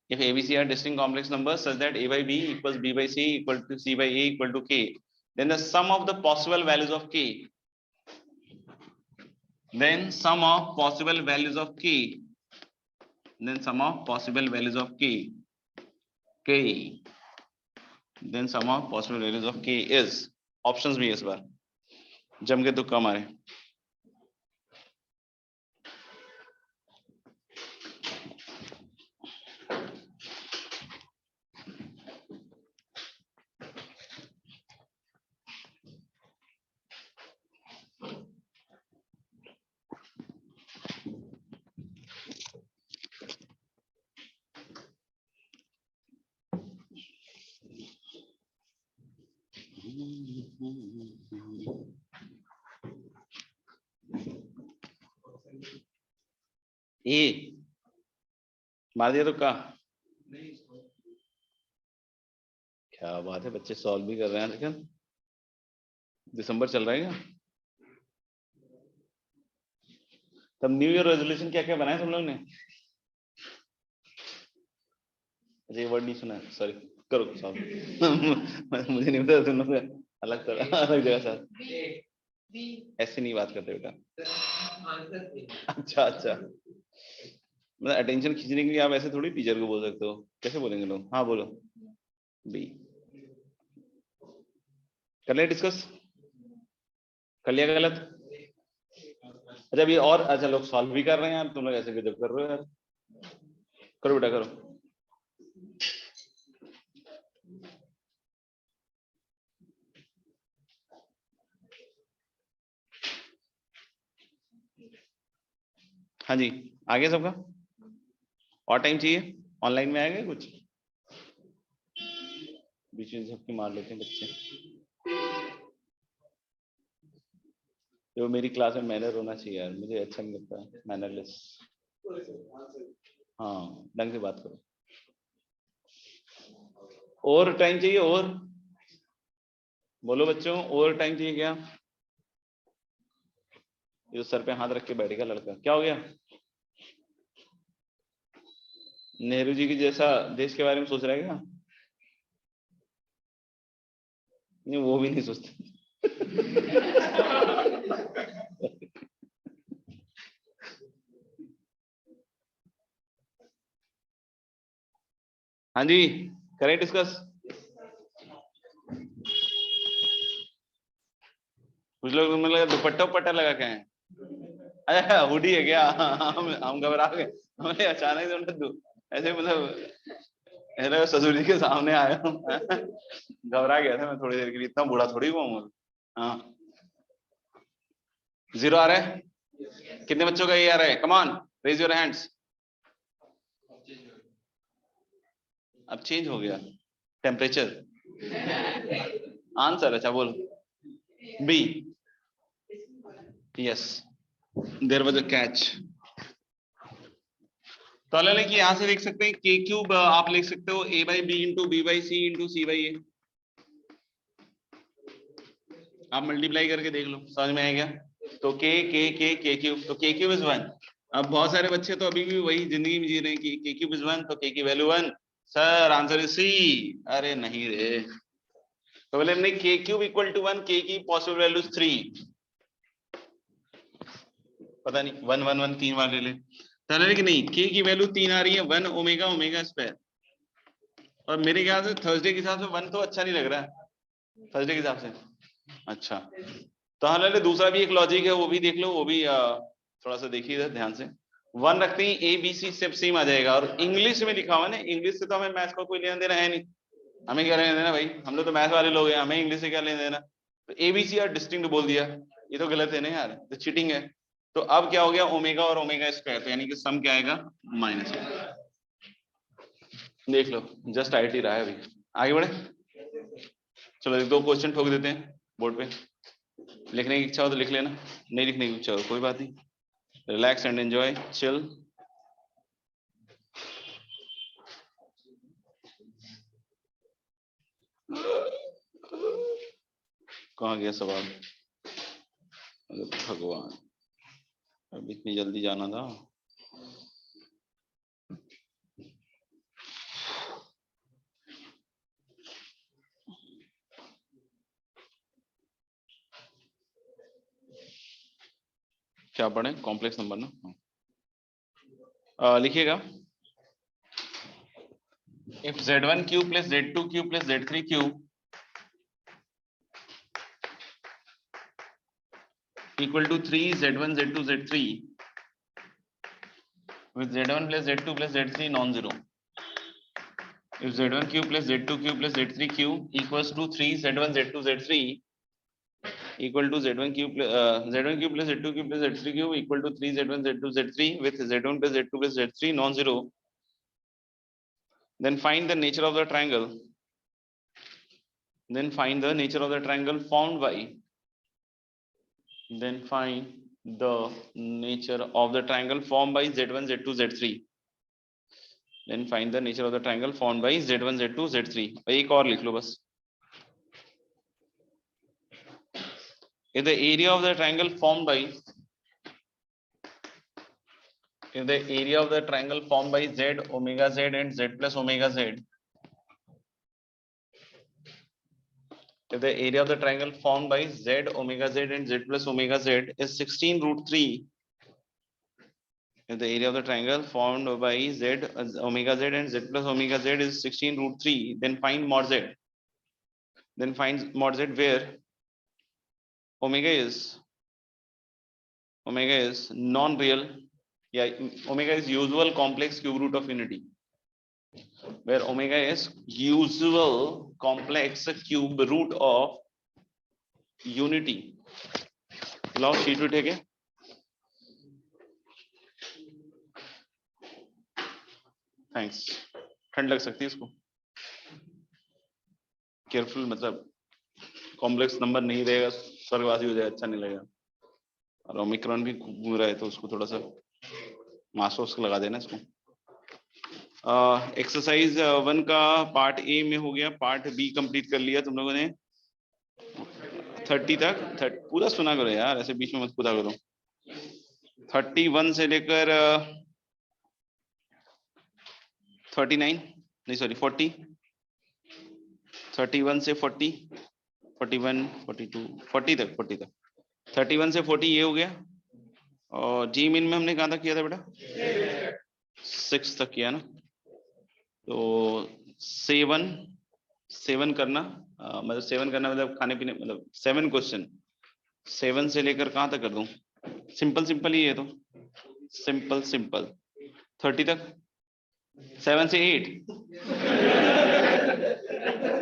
If ABC are distinct complex numbers such that A by B equals B by C equal to C by A equal to K, then the sum of the possible values of K, then sum of possible values of K is options भी है इस बार, जम के तुक्का मारे। ए मार दिया तो क्या बात है, बच्चे सॉल्व भी कर रहे हैं। लेकिन दिसंबर चल रहा है क्या? तब न्यू ईयर रेजोल्यूशन क्या क्या बनाया तुम लोग ने? ये वर्ड नहीं सुना, सॉरी, करो सॉल्व। मुझे नहीं पता, तुम लोग अलग जगह सर ऐसे नहीं बात करते बेटा। अच्छा, मतलब अटेंशन खींचने के लिए आप ऐसे थोड़ी टीचर को बोल सकते हो, कैसे बोलेंगे लोग? हाँ बोलो। बी कर लिया डिस्कस, कर लिया गलत? अच्छा अभी और, अच्छा लोग सॉल्व भी कर रहे हैं यार, तुम लोग ऐसे गजब कर रहे हो यार। करो बेटा करो। हाँ जी आ गया सबका? और टाइम चाहिए? ऑनलाइन में आएगा कुछ? बीच में सबकी मार लेते हैं बच्चे। जो मेरी क्लास में मैनर होना चाहिए यार, मुझे अच्छा नहीं लगता मैनरलेस। हाँ ढंग से बात करो। और टाइम चाहिए? और बोलो बच्चों, और टाइम चाहिए क्या? ये सर पे हाथ रख के बैठेगा लड़का, क्या हो गया? नेहरू जी की जैसा देश के बारे में सोच रहा है क्या? नहीं वो भी नहीं सोचते। हाँ जी, करें डिस्कस। कुछ लोग मुझे लगा दुपट्टा उपट्टा लगा के हैं। अच्छा हुडी है क्या? हम घबरा गए, हमें अचानक से ऐसे मतलब ऐसे ससुर जी के सामने आया हूँ। घबरा गया था मैं थोड़ी देर के लिए, इतना बूढ़ा थोड़ी हुआ हूँ। हाँ 0 आ रहा है? कितने बच्चों का ये आ रहा है? Come on raise your hands. अब चेंज हो गया टेम्परेचर। आंसर अच्छा बोल। B, yes there was a catch. तो अलग कि यहां से देख सकते हैं के क्यूब आप लिख सकते हो a by B into B by C into C by A. आप मल्टीप्लाई करके देख लो, समझ में आएगा। तो के क्यूब, तो के क्यूब इज 1। अब बहुत सारे बच्चे तो अभी भी वही जिंदगी में जी रहे हैं कि के क्यूब इज 1, तो के की value 1। Sir answer is C. अरे नहीं रे, तो बोले नहीं के क्यूब इक्वल टू 1, के की पॉसिबल वैल्यू 3। पता नहीं 1 1 1 3 बार ले ले, तो कि नहीं के की वैल्यू 3 आ रही है, 1 ओमेगा ओमेगा स्क्वायर। और मेरे ख्याल से थर्सडे के हिसाब से 1 तो अच्छा नहीं लग रहा है, थर्सडे के हिसाब से। अच्छा तो हाँ दूसरा भी एक लॉजिक है, वो भी देख लो, वो भी थोड़ा सा देखिए इधर ध्यान से। 1 रखते ही A B C step same आ जाएगा, और इंग्लिश में लिखा हुआ है ना, इंग्लिश से तो हमें मैथ्स का कोई लेना देना है नहीं। हमें क्या लेना देना भाई, हम लोग तो मैथ्स वाले लोग हैं, हमें इंग्लिश से क्या लेना देना। तो ए बी सी और डिस्टिंक्ट बोल दिया, ये तो गलत है ना यार, तो चीटिंग है। तो अब क्या हो गया ओमेगा और ओमेगा स्क्वायर, तो यानी कि सम क्या आएगा माइनस। देख लो जस्ट आईटी रहा है अभी, आगे बढ़े। चलो 2 क्वेश्चन ठोक देते हैं बोर्ड पे, लिखने की इच्छा हो तो लिख लेना, नहीं लिखने की इच्छा हो कोई बात नहीं, रिलैक्स एंड एंजॉय चिल। कहाँ गया सवाल? भगवान, अब इतनी जल्दी जाना था। क्या पढ़े? कॉम्प्लेक्स नंबर ना, लिखिएगा। If z1 cube plus z2 cube plus z3 cube equal to 3 z1 z2 z3 with z1 plus z2 plus z3 non-zero. If z1 cube plus z2 cube plus z3 cube equals to 3 z1 z2 z3 equal to z1 cube z1 cube plus z2 cube plus z3 cube equal to 3 z1 z2 z3 with z1 plus z2 plus z3 non-zero, then find the nature of the triangle. Then find the nature of the triangle formed by. Then find the nature of the triangle formed by z1 z2 z3. Then find the nature of the triangle formed by z1 z2 z3. एक और लिख लो बस। If the area of the triangle formed by, if the area of the triangle formed by z omega z and z plus omega z, if the area of the triangle formed by z omega z and z plus omega z is 16 root 3, if the area of the triangle formed by z omega z and z plus omega z is 16 root 3, then find mod z. Then find mod z where omega is non-real, yeah, omega is usual complex cube root of unity, where omega is usual complex cube root of unity. लाओ sheet उठे के, thanks. ठंड लग सकती है इसको, careful, मतलब complex number नहीं रहेगा स्वर्गवासी हो जाएगा, अच्छा नहीं लगेगा। और ओमिक्रॉन भी घूम रहा है तो उसको थोड़ा सा मास्क लगा देना इसको। एक्सरसाइज 1 का पार्ट ए में हो गया, पार्ट बी कंप्लीट कर लिया तुम लोगों ने 30 तक। पूरा सुना करो यार, ऐसे बीच में मत कूदा करो। 31 से लेकर 39 नहीं सॉरी 40, 31 से 40, 41 42 40 तक 31 से 40 ये हो गया। और जी मिन में हमने कहाँ तक किया था बेटा? 6 तक किया ना, तो सेवन करना, मतलब 7 करना मतलब खाने पीने, मतलब 7 क्वेश्चन, 7 से लेकर कहाँ तक कर दूं? सिंपल सिंपल ही है तो, सिंपल सिंपल 30 तक, 7 से 8।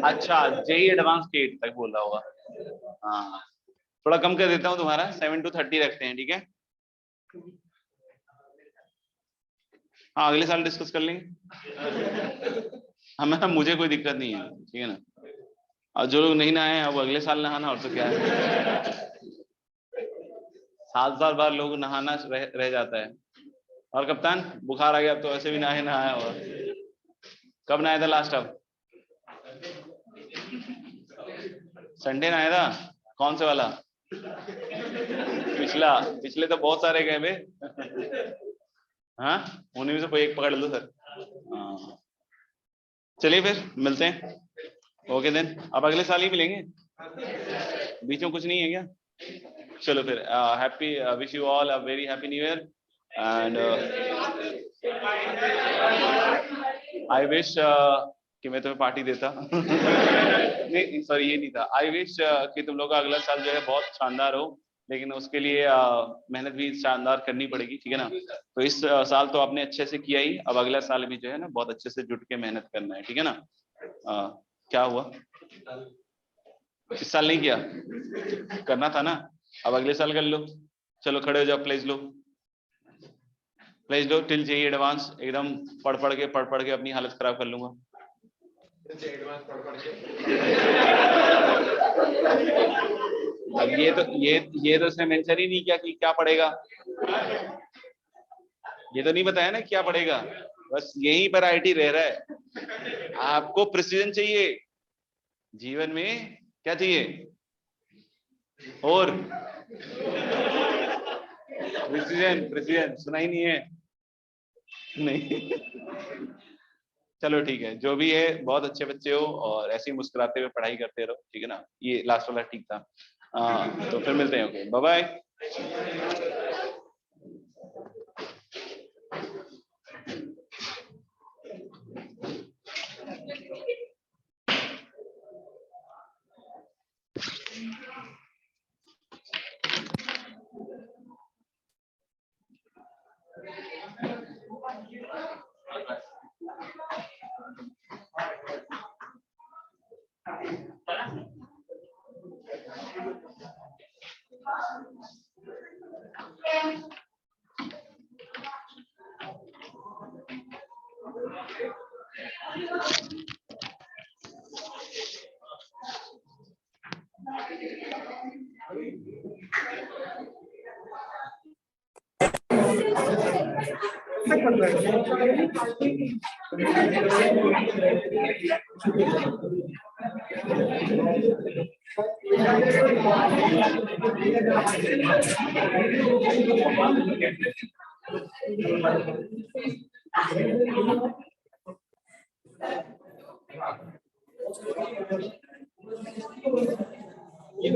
अच्छा, जेई एडवांस के 8 तक बोल रहा होगा। हाँ, थोड़ा कम कर देता हूँ तुम्हारा, 7 to 30 रखते हैं, ठीक है। हाँ, अगले साल डिस्कस कर लेंगे। हमें, मुझे कोई दिक्कत नहीं है, ठीक है ना। और जो लोग नहीं नहाए अब अगले साल नहाना, और तो क्या है। 7 साल बाद लोग नहाना रह जाता है। और कप्तान, बुखार आ गया, अब तो वैसे भी नहाए नहाया होगा। कब नहाया था लास्ट? अब संडे नहाया था? कौन से वाला? पिछले तो बहुत सारे गए बे। हाँ, उन्हीं में से कोई एक पकड़ लो सर। हाँ, चलिए फिर मिलते हैं। ओके देन, अब अगले साल ही मिलेंगे, बीच में कुछ नहीं है क्या? चलो फिर, happy, wish you all a very happy new year and I wish कि मैं तुम्हें पार्टी देता। नहीं सॉरी, ये नहीं था। आई विश कि तुम लोग का अगला साल जो है बहुत शानदार हो, लेकिन उसके लिए मेहनत भी शानदार करनी पड़ेगी, ठीक है ना। तो इस साल तो आपने अच्छे से किया ही, अब अगला साल भी जो है ना बहुत अच्छे से जुट के मेहनत करना है, ठीक है ना। क्या हुआ? इस साल नहीं किया, करना था ना, अब अगले साल कर लो। चलो खड़े हो जाओ, प्लेज लो, प्लेज लो। टिल जेई एडवांस एकदम पढ़ पढ़ के अपनी हालत खराब कर लूंगा। अब ये तो उसने मेंशन ही नहीं किया कि क्या पढ़ेगा। ये तो नहीं बताया ना क्या पढ़ेगा, बस यहीं पर आईटी रह रहा है। आपको प्रिसीजन चाहिए जीवन में, क्या चाहिए? और प्रिसीजन सुना ही नहीं है? नहीं। चलो ठीक है, जो भी है, बहुत अच्छे बच्चे हो और ऐसे ही मुस्कुराते हुए पढ़ाई करते रहो, ठीक है ना। ये लास्ट वाला ठीक था। तो फिर मिलते हैं, ओके, बाय बाय। ये